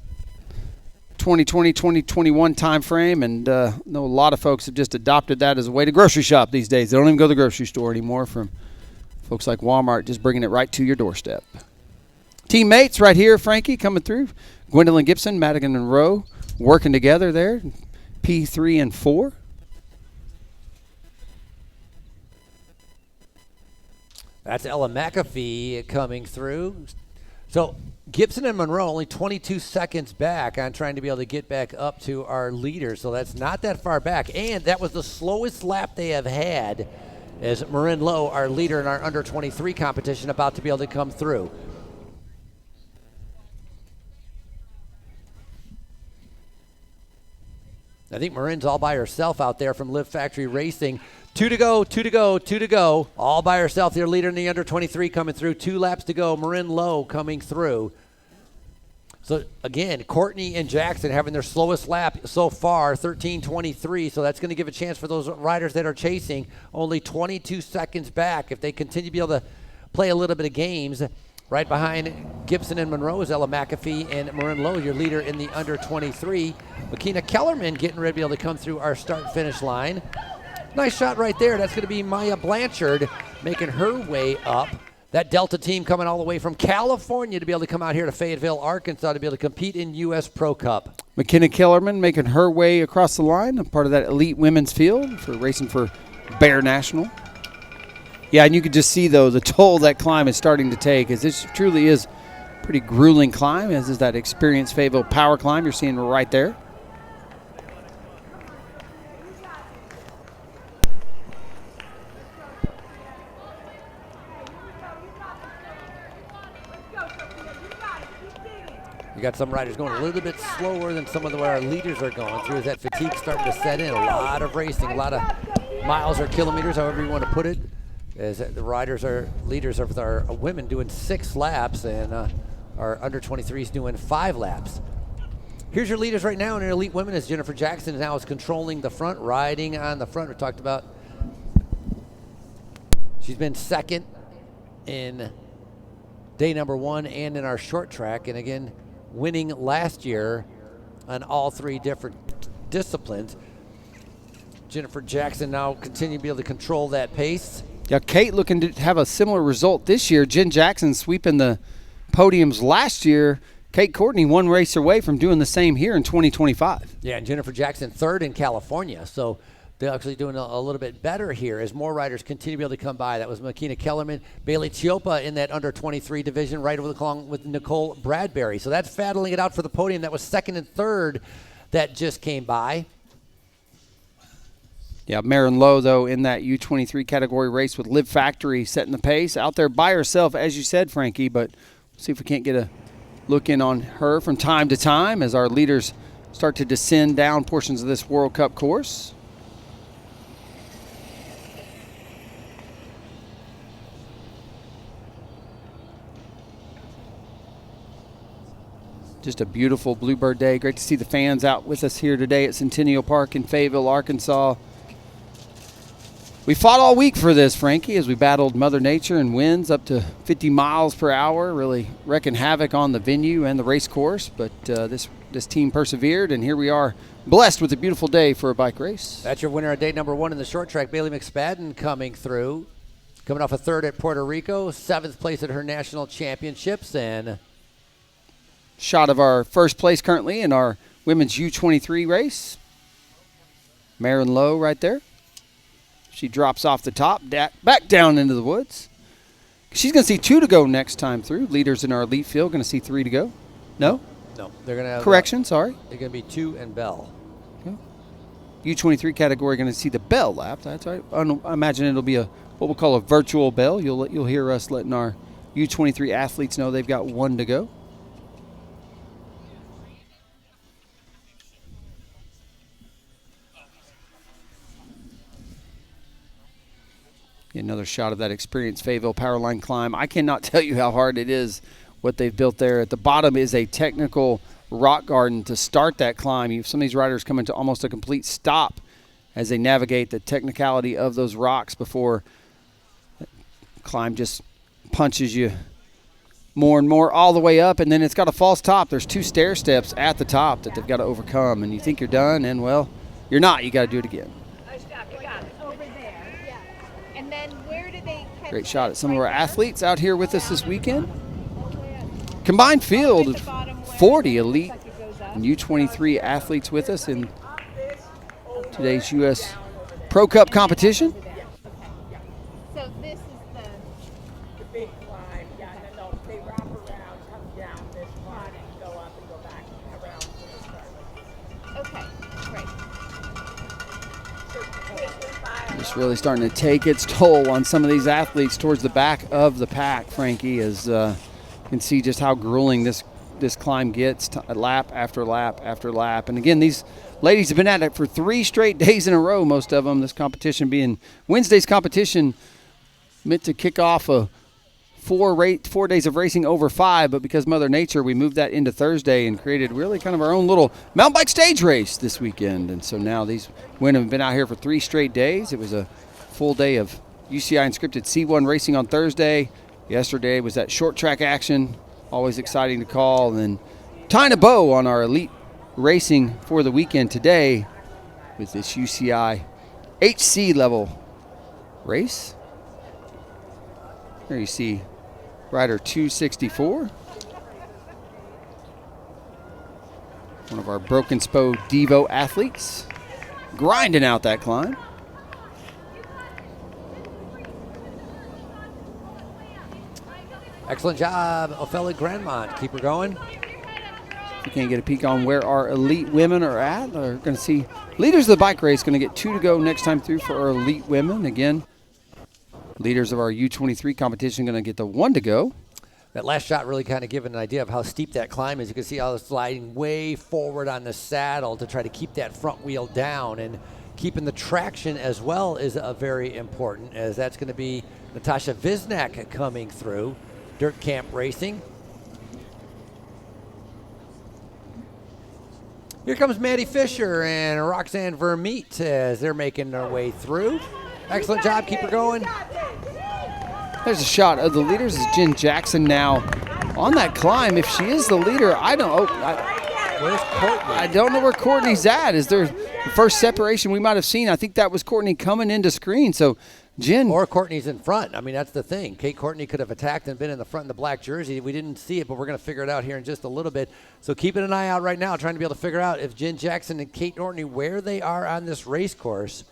2020, 2021 time frame, and know a lot of folks have just adopted that as a way to grocery shop these days. They don't even go to the grocery store anymore, from folks like Walmart just bringing it right to your doorstep. Teammates right here, Frankie coming through. Gwendolyn Gibson, Madigan Monroe working together there, P3 and 4. That's Ella McAfee coming through. So Gibson and Monroe only 22 seconds back on trying to be able to get back up to our leader. So that's not that far back. And that was the slowest lap they have had, as Marin Lowe, our leader in our under 23 competition, about to be able to come through. I think Marin's all by herself out there from Live Factory Racing. 2 to go, 2 to go, 2 to go. All by herself, their leader in the under 23 coming through. 2 laps to go. Marin Lowe coming through. So, again, Courtney and Jackson having their slowest lap so far, 13:23. So that's going to give a chance for those riders that are chasing. Only 22 seconds back. If they continue to be able to play a little bit of games. Right behind Gibson and Monroe is Ella McAfee and Marin Lowe, your leader in the under 23. Makina Kellerman getting ready to be able to come through our start-finish line. Nice shot right there. That's going to be Maya Blanchard making her way up. That Delta team coming all the way from California to be able to come out here to Fayetteville, Arkansas to be able to compete in U.S. Pro Cup. McKenna Kellerman making her way across the line, a part of that elite women's field for racing for Bear National. Yeah, and you could just see, though, the toll that climb is starting to take, as this truly is a pretty grueling climb, as is that experienced Fayetteville power climb you're seeing right there. You got some riders going a little bit slower than some of our leaders are going through, as that fatigue starting to set in. A lot of racing, a lot of miles or kilometers, however you want to put it. As the leaders of our women doing 6 laps, and our under 23s doing 5 laps. Here's your leaders right now in our elite women, as Jennifer Jackson now is controlling the front, riding on the front. We talked about she's been second in day number 1 and in our short track, and again winning last year on all 3 different disciplines. Jennifer Jackson now continue to be able to control that pace. Yeah, Kate looking to have a similar result this year. Jen Jackson sweeping the podiums last year. Kate Courtney 1 race away from doing the same here in 2025. Yeah, and Jennifer Jackson 3rd in California. So they're actually doing a little bit better here as more riders continue to be able to come by. That was Makina Kellerman, Bailey Chiopa in that under 23 division, right along with Nicole Bradbury. So that's battling it out for the podium. That was 2nd and 3rd that just came by. Yeah, Marin Lowe, though, in that U23 category race with Live Factory setting the pace. Out there by herself, as you said, Frankie, but we'll see if we can't get a look in on her from time to time as our leaders start to descend down portions of this World Cup course. Just a beautiful Bluebird day. Great to see the fans out with us here today at Centennial Park in Fayetteville, Arkansas. We fought all week for this, Frankie, as we battled Mother Nature and winds up to 50 miles per hour, really wreaking havoc on the venue and the race course. But this team persevered, and here we are, blessed with a beautiful day for a bike race. That's your winner of day number 1 in the short track, Bailey McSpadden, coming through. Coming off a 3rd at Puerto Rico, 7th place at her national championships, and shot of our first place currently in our women's U23 race. Marin Lowe right there. She drops off the top, back down into the woods. She's going to see 2 to go next time through. Leaders in our elite field going to see 3 to go. No? No, they're going to have correction. Sorry. They're going to be 2 and Bell. Okay. U23 category going to see the bell lap. That's right. I imagine it'll be what we'll call a virtual bell. You'll hear us letting our U23 athletes know they've got 1 to go. Another shot of that experienced Fayetteville Powerline climb. I cannot tell you how hard it is what they've built there. At the bottom is a technical rock garden to start that climb. Some of these riders come into almost a complete stop as they navigate the technicality of those rocks before the climb just punches you more and more all the way up, and then it's got a false top. There's 2 stair steps at the top that they've got to overcome, and you think you're done, and, well, you're not. You got to do it again. Over there. Yeah. And then where do they catch Great shot at some of our athletes out here with us this weekend. Combined field of 40 elite and U23 athletes with us in today's U.S. Pro Cup competition. So this is The big climb, yeah, and then they wrap around, come down this one, and go up and go back around to the start. okay, great. Just really starting to take its toll on some of these athletes towards the back of the pack, Frankie, as you can see just how grueling this climb gets, lap after lap after lap. And again, these ladies have been at it for 3 straight days in a row, most of them, this competition being Wednesday's competition meant to kick off a 4 days of racing over 5, but because Mother Nature, we moved that into Thursday and created really kind of our own little mountain bike stage race this weekend. And so now these women have been out here for 3 straight days. It was a full day of UCI Inscripted C1 racing on Thursday. Yesterday was that short track action, always exciting to call. And then tying a bow on our elite racing for the weekend today with this UCI HC level race. Here you see rider 264. One of our Broken Spo Devo athletes grinding out that climb. Excellent job, Ophelia Grandmont. Keep her going. If you can't get a peek on where our elite women are at, we're going to see leaders of the bike race going to get 2 to go next time through for our elite women. Again, leaders of our U23 competition going to get the 1 to go. That last shot really kind of giving an idea of how steep that climb is. You can see how it's sliding way forward on the saddle to try to keep that front wheel down, and keeping the traction as well is very important, as that's going to be Natasha Visnak coming through. Dirt Camp Racing. Here comes Maddie Fisher and Roxanne Vermeet as they're making their way through. Excellent job. Keep her going. There's a shot of the leaders. Is Jen Jackson now on that climb? If she is the leader, I don't. Where's Courtney? I don't know where Courtney's at. Is there the first separation we might have seen? I think that was Courtney coming into screen. So Jen. Or Courtney's in front. I mean, that's the thing. Kate Courtney could have attacked and been in the front in the black jersey. We didn't see it, but we're going to figure it out here in just a little bit. So keeping an eye out right now, trying to be able to figure out if Jen Jackson and Kate Courtney, where they are on this race course.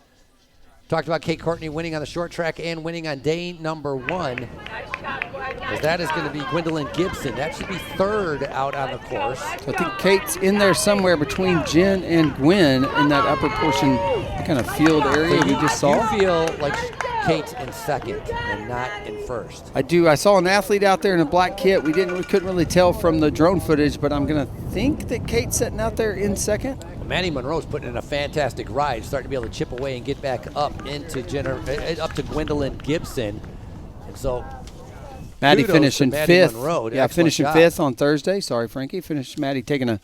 Talked about Kate Courtney winning on the short track and winning on day number 1. As that is going to be Gwendolyn Gibson. That should be 3rd out on the course. So I think Kate's in there somewhere between Jen and Gwen in that upper portion, kind of field area we just saw. You feel like Kate's in 2nd and not in 1st. I do. I saw an athlete out there in a black kit. We couldn't really tell from the drone footage, but I'm going to think that Kate's sitting out there in 2nd. Maddie Monroe's putting in a fantastic ride, starting to be able to chip away and get back up into up to Gwendolyn Gibson. And so Maddie kudos finishing to Maddie 5th. Monroe. Yeah, Excellent finishing job. 5th on Thursday. Sorry, Frankie. Finished Maddie taking a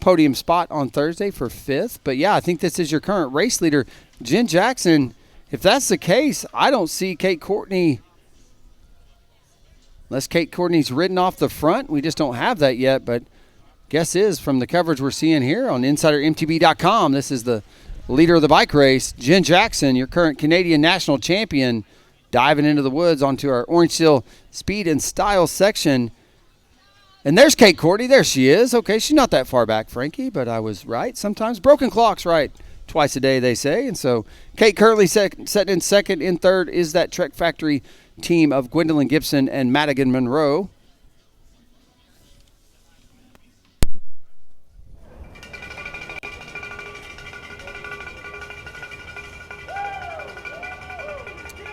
podium spot on Thursday for 5th. But yeah, I think this is your current race leader, Jen Jackson. If that's the case, I don't see Kate Courtney. Unless Kate Courtney's ridden off the front, we just don't have that yet. But guess is, from the coverage we're seeing here on InsiderMTB.com, this is the leader of the bike race, Jen Jackson, your current Canadian national champion, diving into the woods onto our Orange Seal speed and style section. And there's Kate Courtney. There she is. Okay, she's not that far back, Frankie, but I was right. Sometimes broken clocks right twice a day, they say. And so Kate currently setting in 2nd. In 3rd is that Trek Factory team of Gwendolyn Gibson and Madigan Monroe.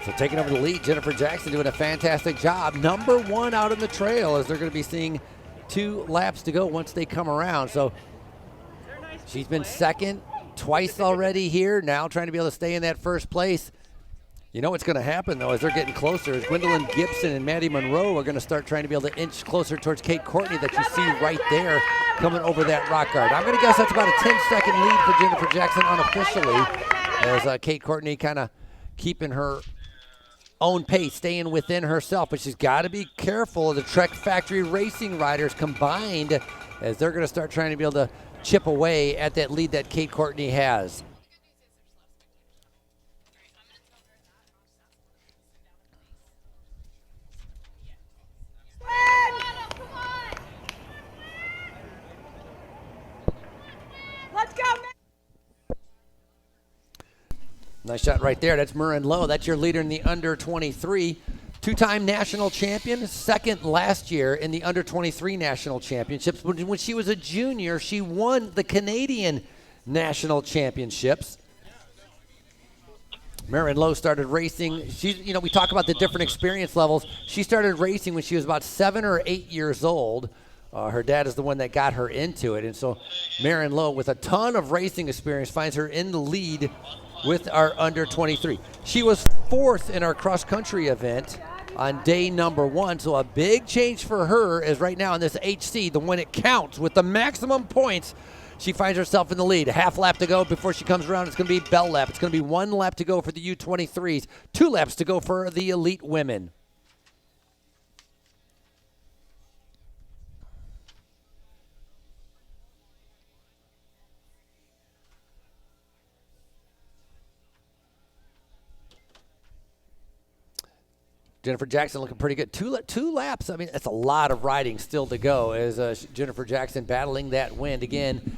So taking over the lead, Jennifer Jackson doing a fantastic job. Number 1 out in the trail, as they're going to be seeing 2 laps to go once they come around. So she's been 2nd twice already here, now trying to be able to stay in that 1st place. You know what's going to happen, though, as they're getting closer, is Gwendolyn Gibson and Maddie Monroe are going to start trying to be able to inch closer towards Kate Courtney that you see right there coming over that rock guard. I'm going to guess that's about a 10-second lead for Jennifer Jackson unofficially, as Kate Courtney kind of keeping her own pace, staying within herself. But she's got to be careful of the Trek Factory Racing riders combined, as they're going to start trying to be able to chip away at that lead that Kate Courtney has. Let's go, man. Nice shot right there. That's Murren Lowe. That's your leader in the under 23. Two-time national champion, second last year in the under 23 national championships. When she was a junior, she won the Canadian national championships. Murren Lowe started racing. We talk about the different experience levels. She started racing when she was about 7 or 8 years old. Her dad is the one that got her into it. And so Murren Lowe, with a ton of racing experience, finds her in the lead with our under 23. She was 4th in our cross-country event on day number 1. So a big change for her is right now in this HC, the one it counts with the maximum points. She finds herself in the lead. A half lap to go before she comes around. It's going to be bell lap. It's going to be 1 lap to go for the U23s, 2 laps to go for the elite women. Jennifer Jackson looking pretty good. Two laps. I mean, that's a lot of riding still to go as Jennifer Jackson battling that wind again.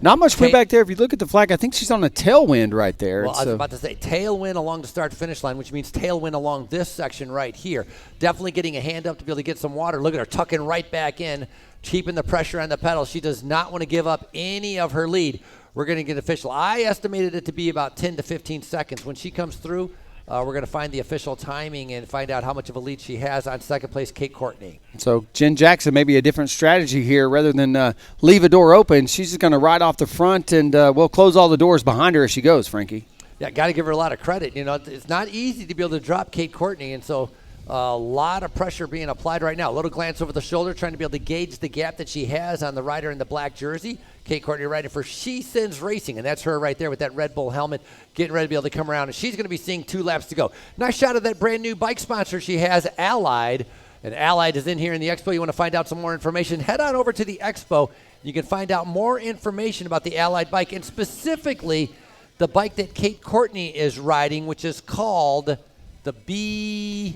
Not much wind back there. If you look at the flag, I think she's on a tailwind right there. Well, I was about to say tailwind along the start-finish line, which means tailwind along this section right here. Definitely getting a hand up to be able to get some water. Look at her tucking right back in, keeping the pressure on the pedal. She does not want to give up any of her lead. We're going to get official. I estimated it to be about 10 to 15 seconds. When she comes through, we're going to find the official timing and find out how much of a lead she has on second place, Kate Courtney. So Jen Jackson, maybe a different strategy here. Rather than leave a door open, she's just going to ride off the front, and we'll close all the doors behind her as she goes, Frankie. Yeah, got to give her a lot of credit. You know, it's not easy to be able to drop Kate Courtney, and so a lot of pressure being applied right now. A little glance over the shoulder, trying to be able to gauge the gap that she has on the rider in the black jersey. Kate Courtney riding for She Sends Racing, and that's her right there with that Red Bull helmet, getting ready to be able to come around, and she's going to be seeing 2 laps to go. Nice shot of that brand new bike sponsor she has, Allied, and Allied is in here in the expo. You want to find out some more information, head on over to the expo. You can find out more information about the Allied bike, and specifically the bike that Kate Courtney is riding, which is called the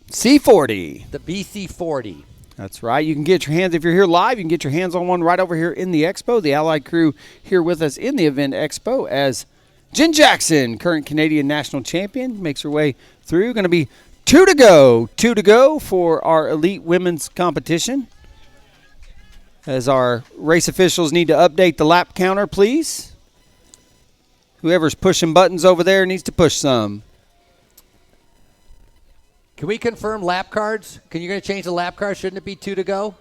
C40. The BC40. That's right. You can get your hands, if you're here live, you can get your hands on one right over here in the expo. The Allied crew here with us in the event expo as Jen Jackson, current Canadian national champion, makes her way through. Going to be 2 to go. 2 to go for our elite women's competition. As our race officials need to update the lap counter, please. Whoever's pushing buttons over there needs to push some. Can we confirm lap cards? Can you going to change the lap card? Shouldn't it be 2 to go?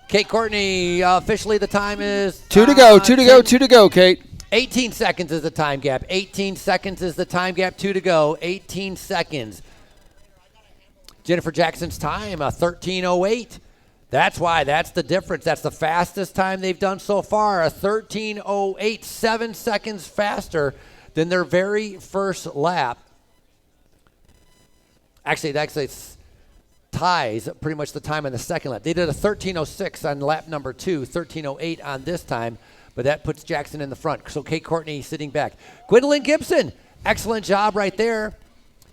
Kate Courtney, officially the time is 2 to go, 2 to go, 2 to go, Kate. 18 seconds is the time gap. 18 seconds is the time gap. 2 to go. 18 seconds. Jennifer Jackson's time, 13:08. That's why. That's the difference. That's the fastest time they've done so far. A 13:08, 7 seconds faster than their very first lap. Actually, it ties pretty much the time on the second lap. They did a 13:06 on lap number 2, 13:08 on this time, but that puts Jackson in the front. So Kate Courtney sitting back. Gwendolyn Gibson, excellent job right there,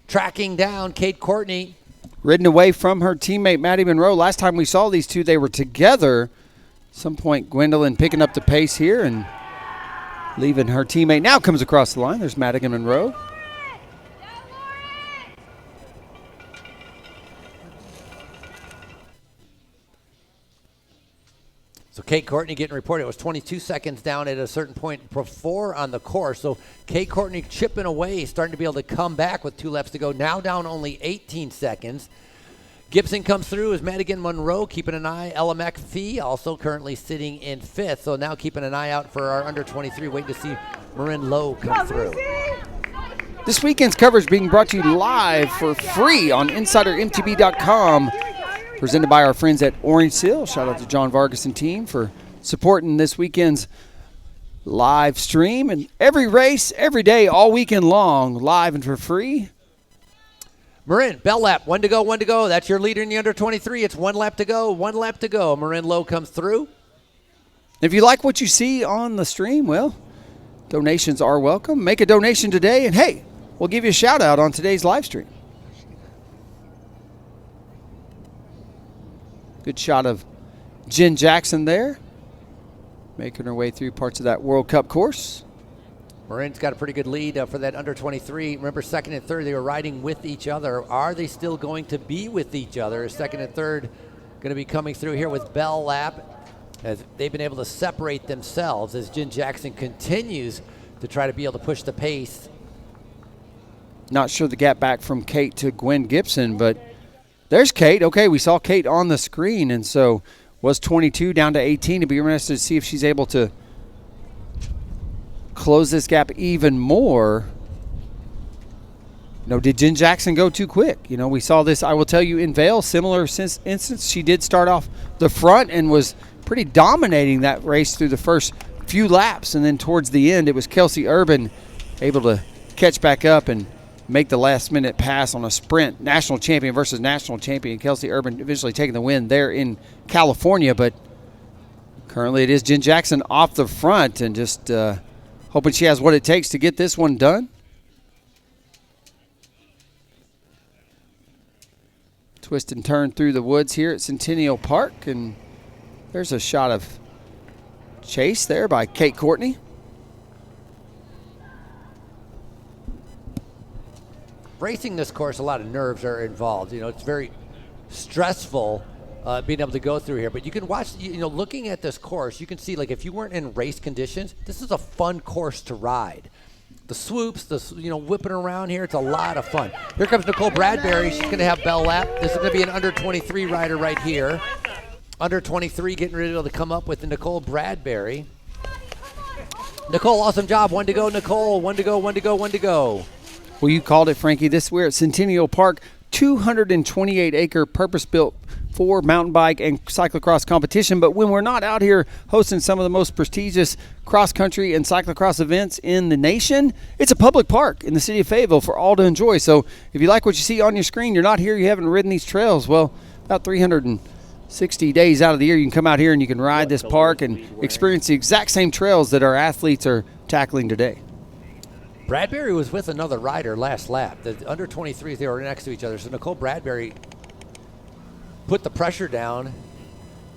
tracking down Kate Courtney. Ridden away from her teammate, Maddie Monroe. Last time we saw these two, they were together. At some point, Gwendolyn picking up the pace here and leaving her teammate. Now comes across the line. There's Madigan Monroe. So Kate Courtney getting reported. It was 22 seconds down at a certain point before on the course. So Kate Courtney chipping away, starting to be able to come back with 2 laps to go. Now down only 18 seconds. Gibson comes through as Madigan Monroe, keeping an eye. Ella McPhee also currently sitting in 5th. So now keeping an eye out for our under 23, waiting to see Murren Lowe come through. This weekend's coverage being brought to you live for free on InsiderMTB.com. Presented by our friends at Orange Seal. Shout out to John Vargas and team for supporting this weekend's live stream. And every race, every day, all weekend long, live and for free. Marin, bell lap, 1 to go, 1 to go. That's your leader in the under 23. It's 1 lap to go, 1 lap to go. Marin Lowe comes through. If you like what you see on the stream, well, donations are welcome. Make a donation today, and hey, we'll give you a shout out on today's live stream. Good shot of Jen Jackson there, making her way through parts of that World Cup course. Marin's got a pretty good lead for that under 23. Remember, second and third, they were riding with each other. Are they still going to be with each other? Second and third going to be coming through here with bell lap, as they've been able to separate themselves as Jen Jackson continues to try to be able to push the pace. Not sure the gap back from Kate to Gwen Gibson, but there's Kate. Okay, we saw Kate on the screen, and so was 22 down to 18. It'd be interesting to see if she's able to close this gap even more. Did Jen Jackson go too quick? We saw this, I will tell you, in Vail, similar instance. She did start off the front and was pretty dominating that race through the first few laps, and then towards the end, it was Kelsey Urban able to catch back up and make the last-minute pass on a sprint. National champion versus national champion. Kelsey Urban eventually taking the win there in California, but currently it is Jen Jackson off the front, and just hoping she has what it takes to get this one done. Twist and turn through the woods here at Centennial Park, and there's a shot of chase there by Kate Courtney. Racing this course, a lot of nerves are involved. It's very stressful being able to go through here. But you can watch, looking at this course, you can see, like, if you weren't in race conditions, this is a fun course to ride. The swoops, whipping around here, it's a lot of fun. Here comes Nicole Bradbury. She's going to have bell lap. This is going to be an under 23 rider right here. Under 23 getting ready to come up with Nicole Bradbury. Nicole, awesome job. 1 to go, Nicole. 1 to go, 1 to go, 1 to go. Well, you called it, Frankie. We're at Centennial Park, 228-acre purpose-built for mountain bike and cyclocross competition. But when we're not out here hosting some of the most prestigious cross-country and cyclocross events in the nation, it's a public park in the city of Fayetteville for all to enjoy. So if you like what you see on your screen, you're not here, you haven't ridden these trails, well, about 360 days out of the year, you can come out here and you can ride this park and experience the exact same trails that our athletes are tackling today. Bradbury was with another rider last lap. The under 23s, they were next to each other. So Nicole Bradbury put the pressure down.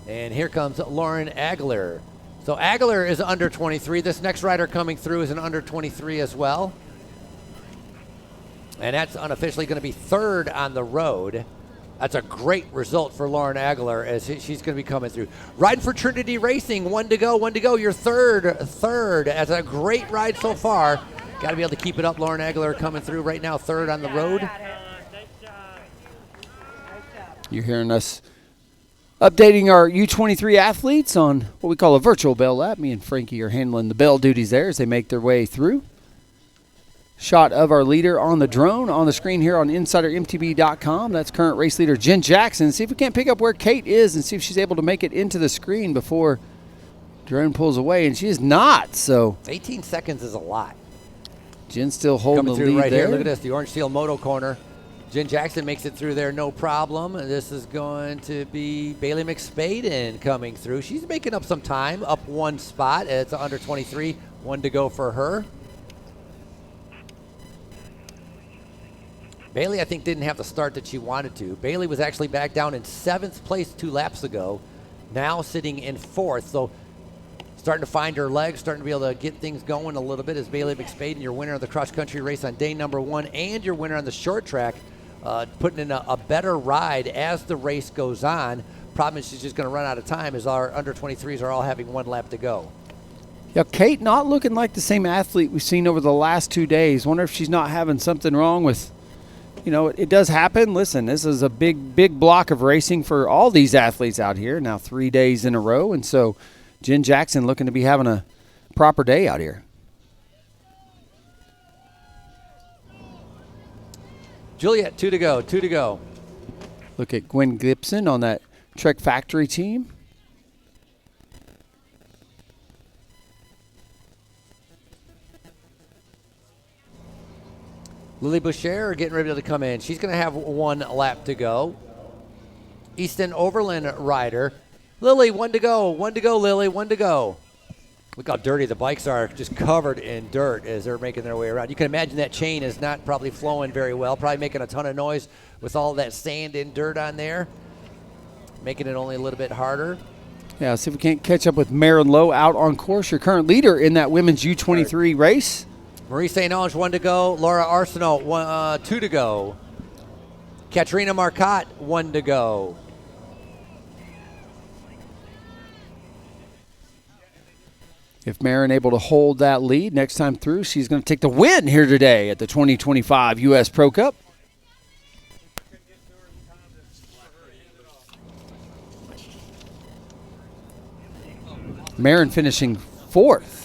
And here comes Lauren Agler. So Agler is under 23. This next rider coming through is an under 23 as well. And that's unofficially going to be third on the road. That's a great result for Lauren Agler as she's going to be coming through. Riding for Trinity Racing, 1 to go, 1 to go. You're third. That's a great ride so far. Got to be able to keep it up. Lauren Agler coming through right now, third on the road. You're hearing us updating our U23 athletes on what we call a virtual bell lap. Me and Frankie are handling the bell duties there as they make their way through. Shot of our leader on the drone on the screen here on InsiderMTB.com. That's current race leader Jen Jackson. See if we can't pick up where Kate is and see if she's able to make it into the screen before drone pulls away, and she is not. So 18 seconds is a lot. Jen still holding Coming the through lead right there. here. Look at this, the Orange Steel Moto corner. Jen Jackson makes it through there, no problem. This is going to be Bailey McSpaden coming through. She's making up some time, up one spot. It's under 23, 1 to go for her. Bailey, I think, didn't have the start that she wanted to. Bailey was actually back down in 7th place 2 laps ago, now sitting in 4th. So starting to find her legs, starting to be able to get things going a little bit as Bailey McSpaden, your winner of the cross-country race on day number 1 and your winner on the short track, putting in a better ride as the race goes on. Problem is she's just going to run out of time as our under 23s are all having 1 lap to go. Yeah, Kate not looking like the same athlete we've seen over the last 2 days. Wonder if she's not having something wrong with, it does happen. Listen, this is a big block of racing for all these athletes out here, now 3 days in a row. And so Jen Jackson looking to be having a proper day out here. Juliet, 2 to go, 2 to go. Look at Gwen Gibson on that Trek Factory team. Lily Boucher getting ready to come in. She's going to have 1 lap to go. Easton Overland rider. Lily, 1 to go. 1 to go, Lily. 1 to go. Look how dirty the bikes are, just covered in dirt as they're making their way around. You can imagine that chain is not probably flowing very well, probably making a ton of noise with all that sand and dirt on there, making it only a little bit harder. Yeah, see if we can't catch up with Marin Lowe out on course, your current leader in that women's U23 race. Marie St. Ange, 1 to go. Laura Arsenault, 2 to go. Katrina Marcotte, 1 to go. If Marin able to hold that lead next time through, she's going to take the win here today at the 2025 U.S. Pro Cup. Marin finishing 4th.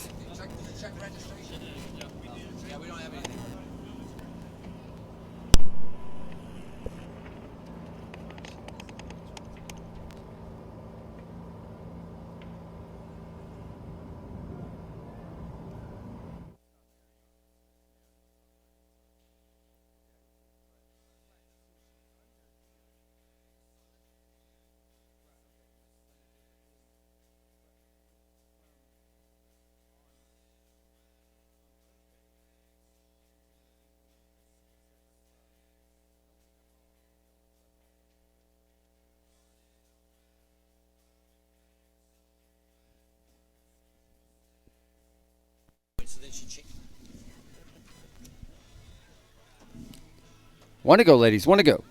One to go, ladies. 1 to go.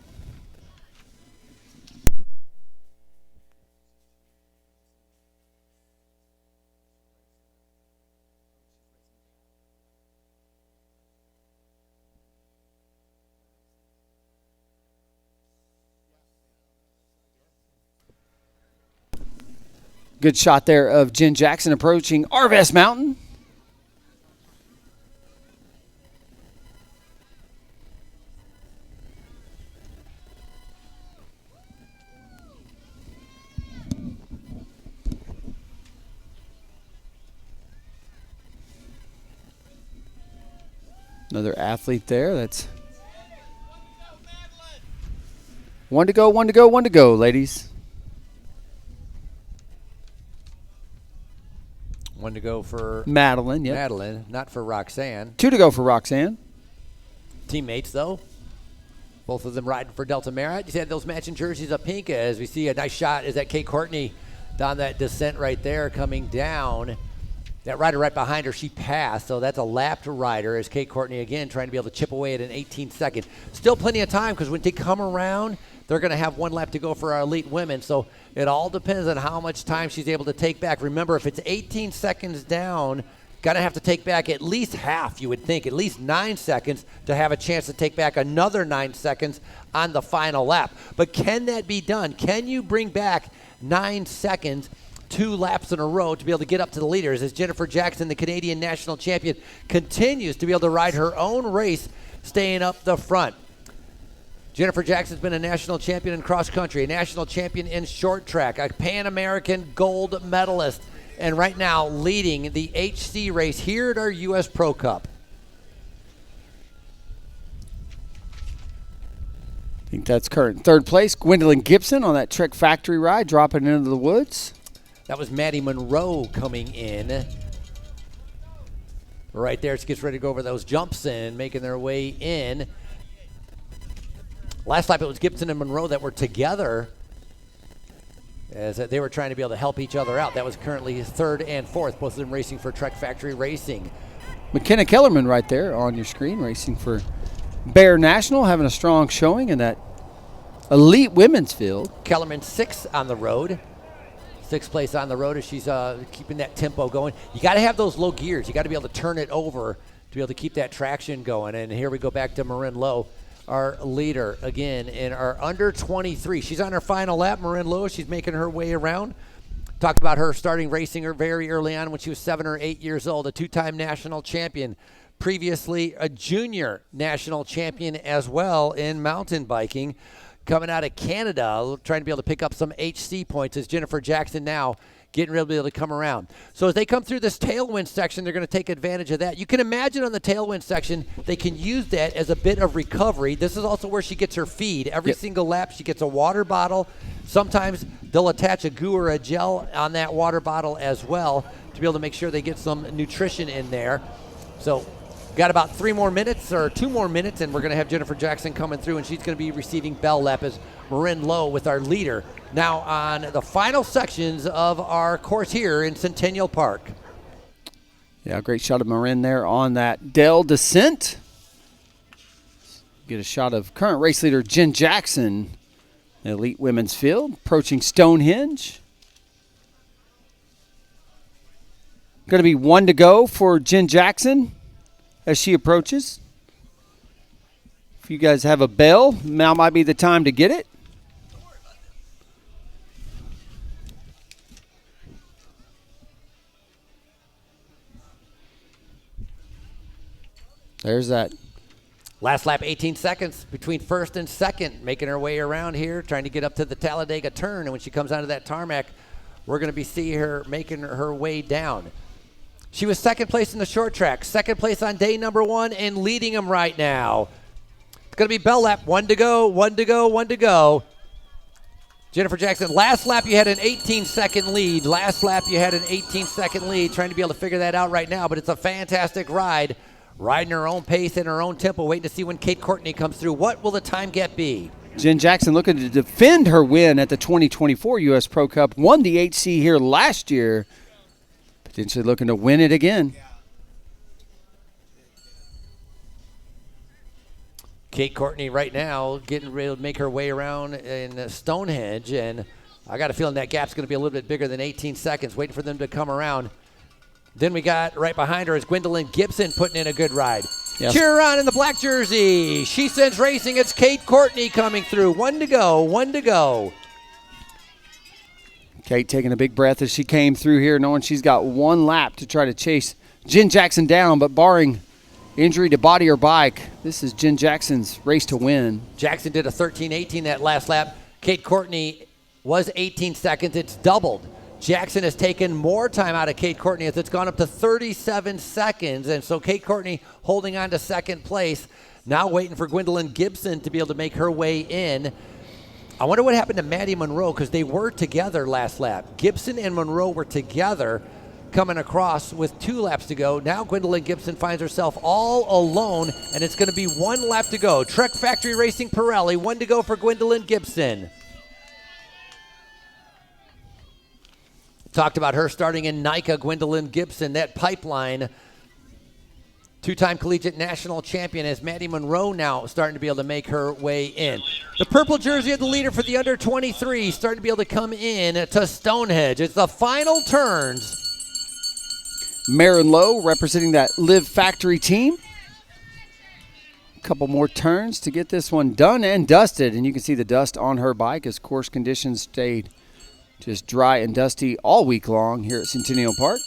Good shot there of Jen Jackson approaching Arvest Mountain. Another athlete there. That's 1 to go, 1 to go, 1 to go, ladies. 1 to go for Madeline, yep. Madeline, not for Roxanne. 2 to go for Roxanne. Teammates, though. Both of them riding for Delta Merit. You had those matching jerseys of pink as we see a nice shot. Is that Kate Courtney down that descent right there coming down. That rider right behind her, she passed, so that's a lapped rider as Kate Courtney again trying to be able to chip away at an 18 second. Still plenty of time because when they come around, they're going to have 1 lap to go for our elite women, so it all depends on how much time she's able to take back. Remember, if it's 18 seconds down, got to have to take back at least half, you would think, at least 9 seconds to have a chance to take back another 9 seconds on the final lap. But can that be done? Can you bring back 9 seconds 2 laps in a row to be able to get up to the leaders as Jennifer Jackson, the Canadian national champion, continues to be able to ride her own race, staying up the front. Jennifer Jackson's been a national champion in cross country, a national champion in short track, a Pan American gold medalist, and right now leading the HC race here at our U.S. Pro Cup. I think that's current 3rd place. Gwendolyn Gibson on that Trek Factory ride, dropping into the woods. That was Maddie Monroe coming in. Right there, she gets ready to go over those jumps and making their way in. Last lap, it was Gibson and Monroe that were together as they were trying to be able to help each other out. That was currently 3rd and 4th, both of them racing for Trek Factory Racing. McKenna Kellerman right there on your screen, racing for Bear National, having a strong showing in that elite women's field. Kellerman 6th on the road. 6th place on the road as she's keeping that tempo going. You got to have those low gears. You got to be able to turn it over to be able to keep that traction going. And here we go back to Marin Lowe, our leader again in our under 23. She's on her final lap. Marin Lowe, she's making her way around. Talked about her starting racing her very early on when she was 7 or 8 years old, a 2-time national champion. Previously a junior national champion as well in mountain biking. Coming out of Canada, trying to be able to pick up some HC points as Jennifer Jackson now getting ready to be able to come around. So as they come through this tailwind section, they're going to take advantage of that. You can imagine on the tailwind section, they can use that as a bit of recovery. This is also where she gets her feed. Every single lap, she gets a water bottle. Sometimes they'll attach a goo or a gel on that water bottle as well to be able to make sure they get some nutrition in there. So got about 3 more minutes or 2 more minutes, and we're going to have Jennifer Jackson coming through, and she's going to be receiving bell lap as Marin Lowe with our leader. Now on the final sections of our course here in Centennial Park. Yeah, great shot of Marin there on that Dell descent. Get a shot of current race leader Jen Jackson, the elite women's field, approaching Stonehenge. Going to be 1 to go for Jen Jackson as she approaches. If you guys have a bell, now might be the time to get it. There's that. Last lap, 18 seconds between first and second, making her way around here, trying to get up to the Talladega turn. And when she comes onto that tarmac, we're going to be seeing her making her way down. She was second place in the short track, second place on day number 1, and leading them right now. It's going to be bell lap, 1 to go, 1 to go, 1 to go. Jennifer Jackson, last lap you had an 18-second lead. Last lap you had an 18-second lead, trying to be able to figure that out right now, but it's a fantastic ride. Riding her own pace in her own tempo, waiting to see when Kate Courtney comes through. What will the time gap be? Jen Jackson looking to defend her win at the 2024 U.S. Pro Cup. Won the HC here last year. Potentially looking to win it again. Kate Courtney right now getting ready to make her way around in Stonehenge, and I got a feeling that gap's going to be a little bit bigger than 18 seconds, waiting for them to come around. Then we got right behind her is Gwendolyn Gibson putting in a good ride. Yes. Cheer her on in the black jersey. She sends racing. It's Kate Courtney coming through. 1 to go, 1 to go. Kate taking a big breath as she came through here, knowing she's got 1 lap to try to chase Jen Jackson down, but barring injury to body or bike, this is Jen Jackson's race to win. Jackson did a 13:18 that last lap. Kate Courtney was 18 seconds. It's doubled. Jackson has taken more time out of Kate Courtney as it's gone up to 37 seconds. And so Kate Courtney holding on to second place. Now waiting for Gwendolyn Gibson to be able to make her way in. I wonder what happened to Maddie Monroe, because they were together last lap. Gibson and Monroe were together coming across with 2 laps to go. Now Gwendolyn Gibson finds herself all alone, and it's going to be 1 lap to go. Trek Factory Racing Pirelli, 1 to go for Gwendolyn Gibson. Talked about her starting in NICA, Gwendolyn Gibson, that pipeline. 2-time collegiate national champion as Maddie Monroe now starting to be able to make her way in. The purple jersey of the leader for the under-23 starting to be able to come in to Stonehenge. It's the final turns. Marin Lowe representing that Live Factory team. A couple more turns to get this one done and dusted. And you can see the dust on her bike as course conditions stayed just dry and dusty all week long here at Centennial Park.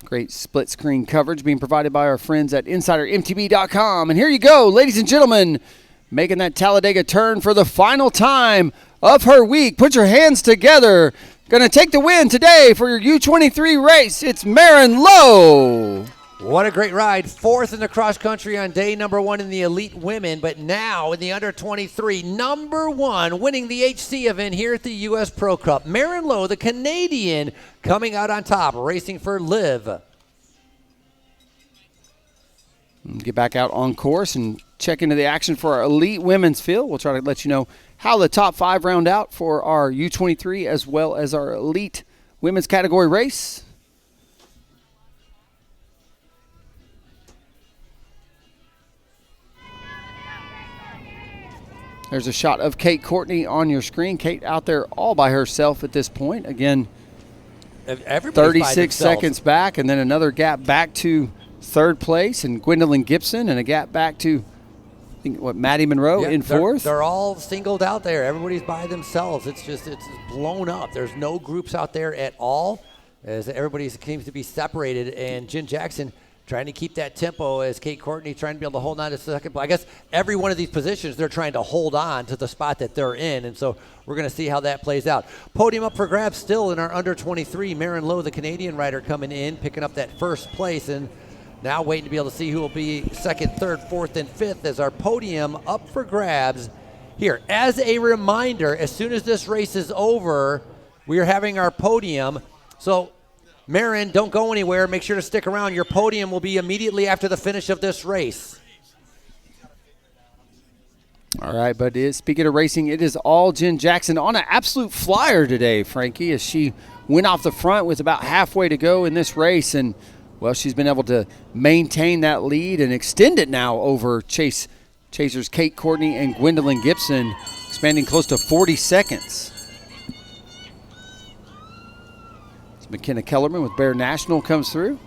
Great split screen coverage being provided by our friends at InsiderMTB.com. And here you go, ladies and gentlemen, making that Talladega turn for the final time of her week. Put your hands together. Going to take the win today for your U23 race. It's Marin Lowe. What a great ride. 4th in the cross country on day number 1 in the elite women, but now in the under 23, number 1, winning the HC event here at the U.S. Pro Cup. Marin Lowe, the Canadian, coming out on top, racing for Liv. Get back out on course and check into the action for our elite women's field. We'll try to let you know how the top 5 round out for our U23 as well as our elite women's category race. There's a shot of Kate Courtney on your screen. Kate out there all by herself at this point. Again, 36 seconds back, and then another gap back to 3rd place, and Gwendolyn Gibson, and a gap back to, I think, Maddie Monroe in 4th. They're all singled out there. Everybody's by themselves. It's blown up. There's no groups out there at all, as everybody seems to be separated. And Jen Jackson trying to keep that tempo as Kate Courtney trying to be able to hold on to second. I guess every one of these positions, they're trying to hold on to the spot that they're in, and so we're going to see how that plays out. Podium up for grabs still in our under 23. Marin Lowe, the Canadian rider, coming in, picking up that first place, and now waiting to be able to see who will be second, third, fourth, and fifth as our podium up for grabs here. As a reminder, as soon as this race is over, we are having our podium. So Marin, don't go anywhere. Make sure to stick around. Your podium will be immediately after the finish of this race. All right, but speaking of racing, it is all Jen Jackson on an absolute flyer today, Frankie, as she went off the front with about halfway to go in this race. And, well, she's been able to maintain that lead and extend it now over chasers Kate Courtney and Gwendolyn Gibson, expanding close to 40 seconds. McKenna Kellerman with Bear National comes through.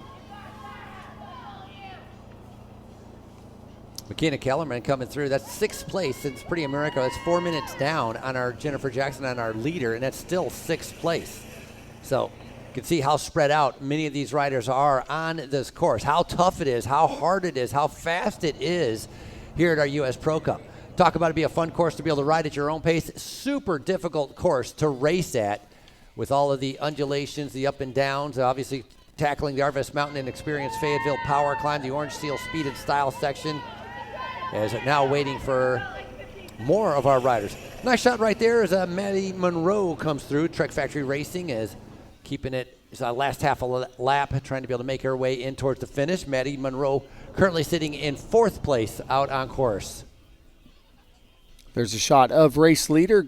McKenna Kellerman coming through. That's sixth place. It's pretty America. That's 4 minutes down on our Jennifer Jackson, on our leader, and that's still sixth place. So you can see how spread out many of these riders are on this course, how tough it is, how hard it is, how fast it is here at our U.S. Pro Cup. Talk about it being a fun course to be able to ride at your own pace. Super difficult course to race at, with all of the undulations, the up and downs, obviously tackling the Arvest Mountain and Experience Fayetteville Power Climb, the Orange Seal Speed and Style section, as now waiting for more of our riders. Nice shot right there as Maddie Monroe comes through. Trek Factory Racing is keeping it last half a lap, trying to be able to make her way in towards the finish. Maddie Monroe currently sitting in fourth place out on course. There's a shot of race leader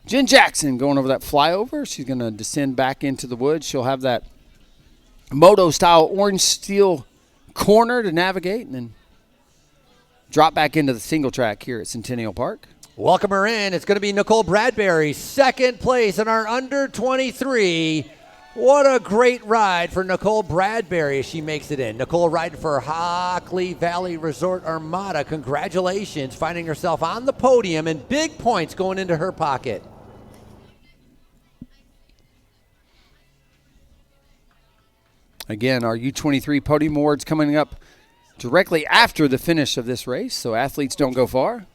Jen Jackson going over that flyover. She's going to descend back into the woods. She'll have that moto-style orange steel corner to navigate and then drop back into the single track here at Centennial Park. Welcome her in. It's going to be Nicole Bradbury, second place in our under 23. What a great ride for Nicole Bradbury as she makes it in. Nicole riding for Hockley Valley Resort Armada. Congratulations, finding herself on the podium and big points going into her pocket. Again, our U23 Podium Awards coming up directly after the finish of this race, so athletes don't go far.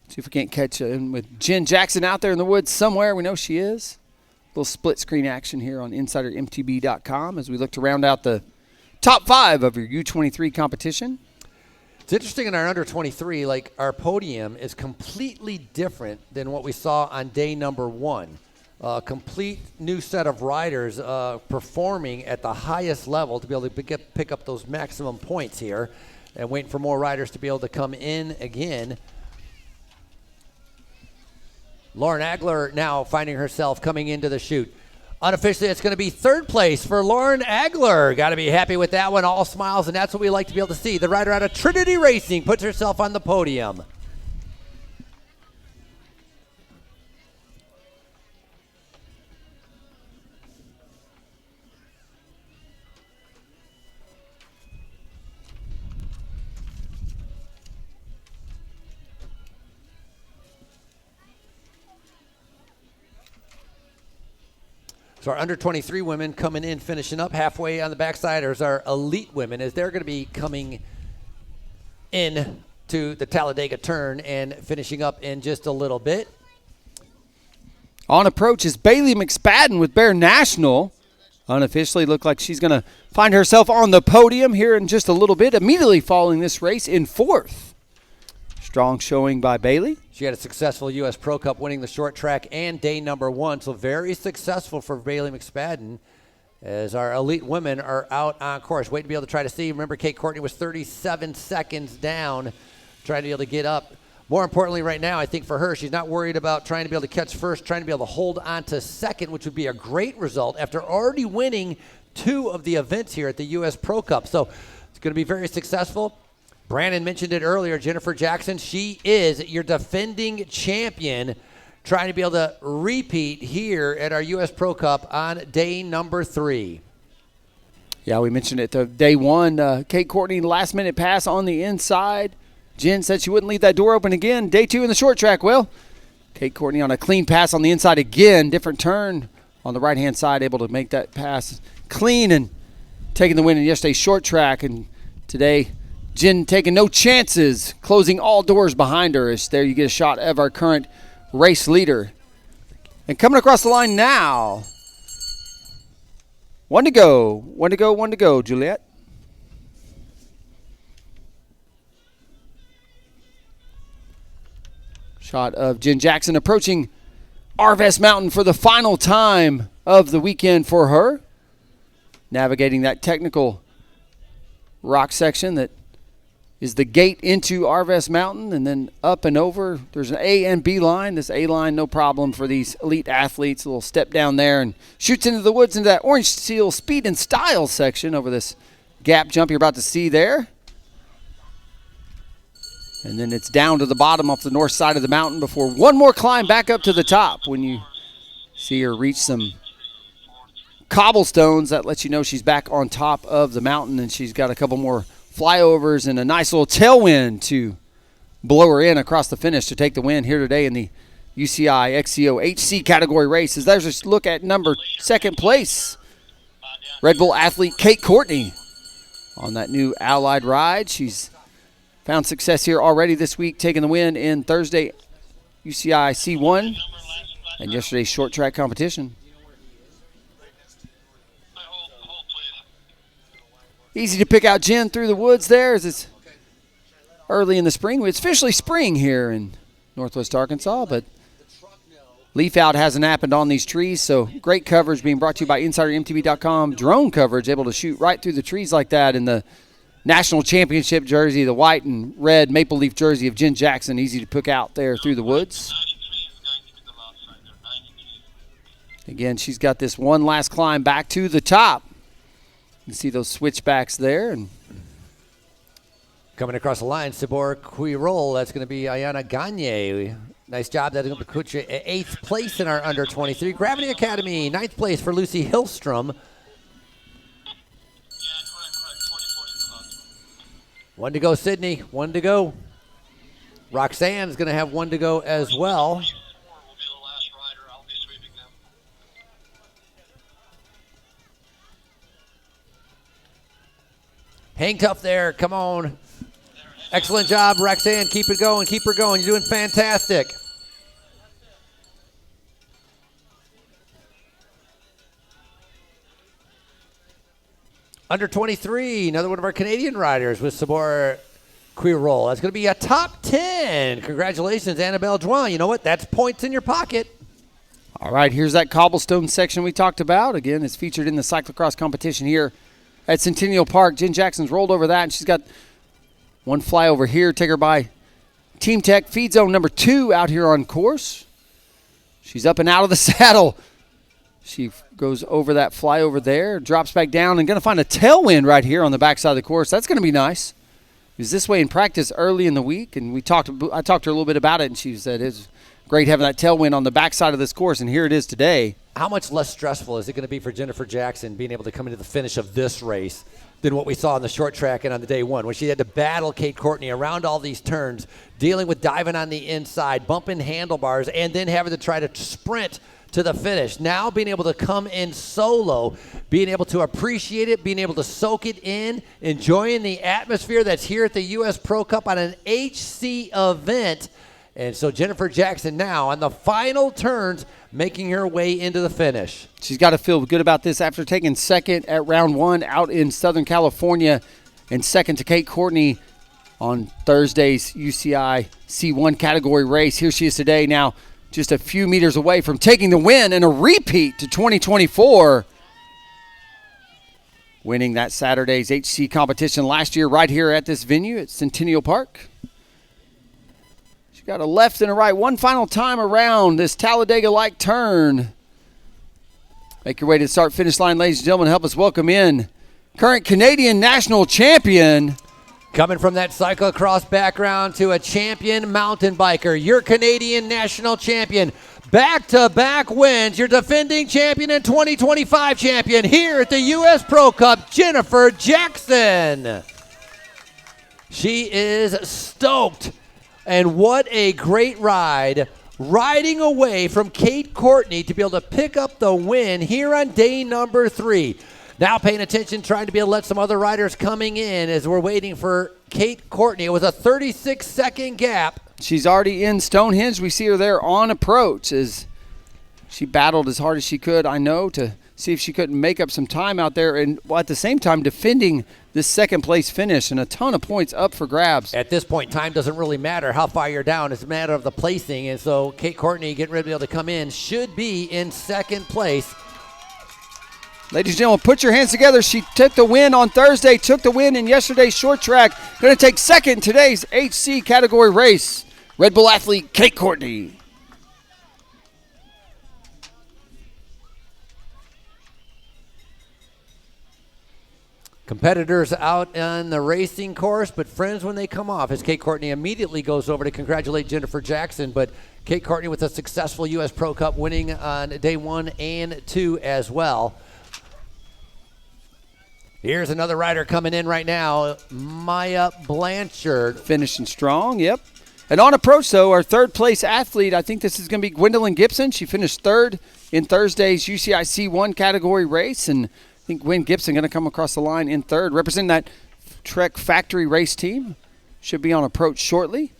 See if we can't catch in with Jen Jackson out there in the woods somewhere. We know she is. A little split screen action here on InsiderMTB.com as we look to round out the top 5 of your U23 competition. It's interesting in our under 23, like our podium is completely different than what we saw on day number 1. Complete new set of riders performing at the highest level to be able to pick up those maximum points here, and waiting for more riders to be able to come in again. Lauren Agler now finding herself coming into the chute. Unofficially, it's going to be third place for Lauren Agler. Got to be happy with that one. All smiles, and that's what we like to be able to see. The rider out of Trinity Racing puts herself on the podium. So our under 23 women coming in, finishing up halfway on the backside. There's our elite women as they're going to be coming in to the Talladega turn and finishing up in just a little bit. On approach is Bailey McSpadden with Bear National. Unofficially looked like she's going to find herself on the podium here in just a little bit, immediately following this race in fourth. Strong showing by Bailey. She had a successful U.S. Pro Cup, winning the short track and day number 1. So very successful for Bailey McSpadden as our elite women are out on course. Waiting to be able to try to see. Remember, Kate Courtney was 37 seconds down, trying to be able to get up. More importantly right now, I think for her, she's not worried about trying to be able to catch first, trying to be able to hold on to second, which would be a great result after already winning 2 of the events here at the U.S. Pro Cup. So it's going to be very successful. Brandon mentioned it earlier, Jennifer Jackson, she is your defending champion, trying to be able to repeat here at our U.S. Pro Cup on day number 3. Yeah, we mentioned it. Day 1, Kate Courtney, last-minute pass on the inside. Jen said she wouldn't leave that door open again. Day 2 in the short track, well, Kate Courtney on a clean pass on the inside again. Different turn on the right-hand side, able to make that pass clean and taking the win in yesterday's short track. And today, Jen taking no chances, closing all doors behind her. As there you get a shot of our current race leader. And coming across the line now, one to go, Juliet. Shot of Jen Jackson approaching Arvest Mountain for the final time of the weekend for her. Navigating that technical rock section that is the gate into Arvest Mountain, and then up and over. There's an A and B line. This A line, no problem for these elite athletes. A little step down there and shoots into the woods into that Orange Seal Speed and Style section over this gap jump you're about to see there. And then it's down to the bottom off the north side of the mountain before one more climb back up to the top. When you see her reach some cobblestones, that lets you know she's back on top of the mountain, and she's got a couple more flyovers and a nice little tailwind to blow her in across the finish to take the win here today in the UCI XCO HC category races. There's a look at second place. Red Bull athlete Kate Courtney on that new Allied ride. She's found success here already this week, taking the win in Thursday UCI C1 and yesterday's short track competition. Easy to pick out Jen through the woods there as it's early in the spring. It's officially spring here in Northwest Arkansas, but leaf out hasn't happened on these trees, so great coverage being brought to you by InsiderMTV.com. Drone coverage, able to shoot right through the trees like that in the national championship jersey, the white and red maple leaf jersey of Jen Jackson. Easy to pick out there through the woods. Again, she's got this one last climb back to the top. You can see those switchbacks there. And coming across the line, Sabor Quirol. That's going to be Ayana Gagne. Nice job. That's going to put you at 8th place in our under 23. Gravity Academy, 9th place for Lucy Hillstrom. One to go, Sydney. One to go. Roxanne's going to have one to go as well. Hang tough there. Come on. Excellent job, Roxanne. Keep it going. Keep her going. You're doing fantastic. Under 23, another one of our Canadian riders with Sabor Quirol. That's going to be a top 10. Congratulations, Annabelle Drouin. You know what? That's points in your pocket. All right, here's that cobblestone section we talked about. Again, it's featured in the cyclocross competition here at Centennial Park. Jen Jackson's rolled over that, and she's got one flyover here. Take her by Team Tech feed zone number 2 out here on course. She's up and out of the saddle. She goes over that flyover there, drops back down, and going to find a tailwind right here on the backside of the course. That's going to be nice. It was this way in practice early in the week, and I talked to her a little bit about it, and she said it's great having that tailwind on the backside of this course, and here it is today. How much less stressful is it going to be for Jennifer Jackson being able to come into the finish of this race than what we saw on the short track and on the day one, when she had to battle Kate Courtney around all these turns, dealing with diving on the inside, bumping handlebars, and then having to try to sprint to the finish. Now being able to come in solo, being able to appreciate it, being able to soak it in, enjoying the atmosphere that's here at the U.S. Pro Cup on an HC event. And so Jennifer Jackson now on the final turns, making her way into the finish. She's got to feel good about this after taking second at round 1 out in Southern California and second to Kate Courtney on Thursday's UCI C1 category race. Here she is today now, just a few meters away from taking the win and a repeat to 2024. Winning that Saturday's HC competition last year right here at this venue at Centennial Park. She got a left and a right one final time around this Talladega-like turn. Make your way to the start-finish line, ladies and gentlemen. Help us welcome in current Canadian national champion, coming from that cyclocross background to a champion mountain biker, your Canadian national champion, back-to-back wins, your defending champion and 2025 champion here at the U.S. Pro Cup, Jennifer Jackson. She is stoked, and what a great ride riding away from Kate Courtney to be able to pick up the win here on day number 3. Now paying attention, trying to be able to let some other riders coming in as we're waiting for Kate Courtney. It was a 36-second gap. She's already in Stonehenge. We see her there on approach as she battled as hard as she could, I know, to see if she couldn't make up some time out there, and at the same time defending this second-place finish and a ton of points up for grabs. At this point, time doesn't really matter how far you're down. It's a matter of the placing, and so Kate Courtney getting ready to be able to come in should be in second place. Ladies and gentlemen, put your hands together. She took the win on Thursday, took the win in yesterday's short track. Going to take second in today's HC category race. Red Bull athlete Kate Courtney. Competitors out on the racing course, but friends when they come off, as Kate Courtney immediately goes over to congratulate Jennifer Jackson. But Kate Courtney with a successful U.S. Pro Cup winning on day 1 and 2 as well. Here's another rider coming in right now, Maya Blanchard. Finishing strong, yep. And on approach, though, our third-place athlete, I think this is going to be Gwendolyn Gibson. She finished third in Thursday's UCIC 1 category race, and I think Gwen Gibson going to come across the line in third, representing that Trek Factory race team. Should be on approach shortly.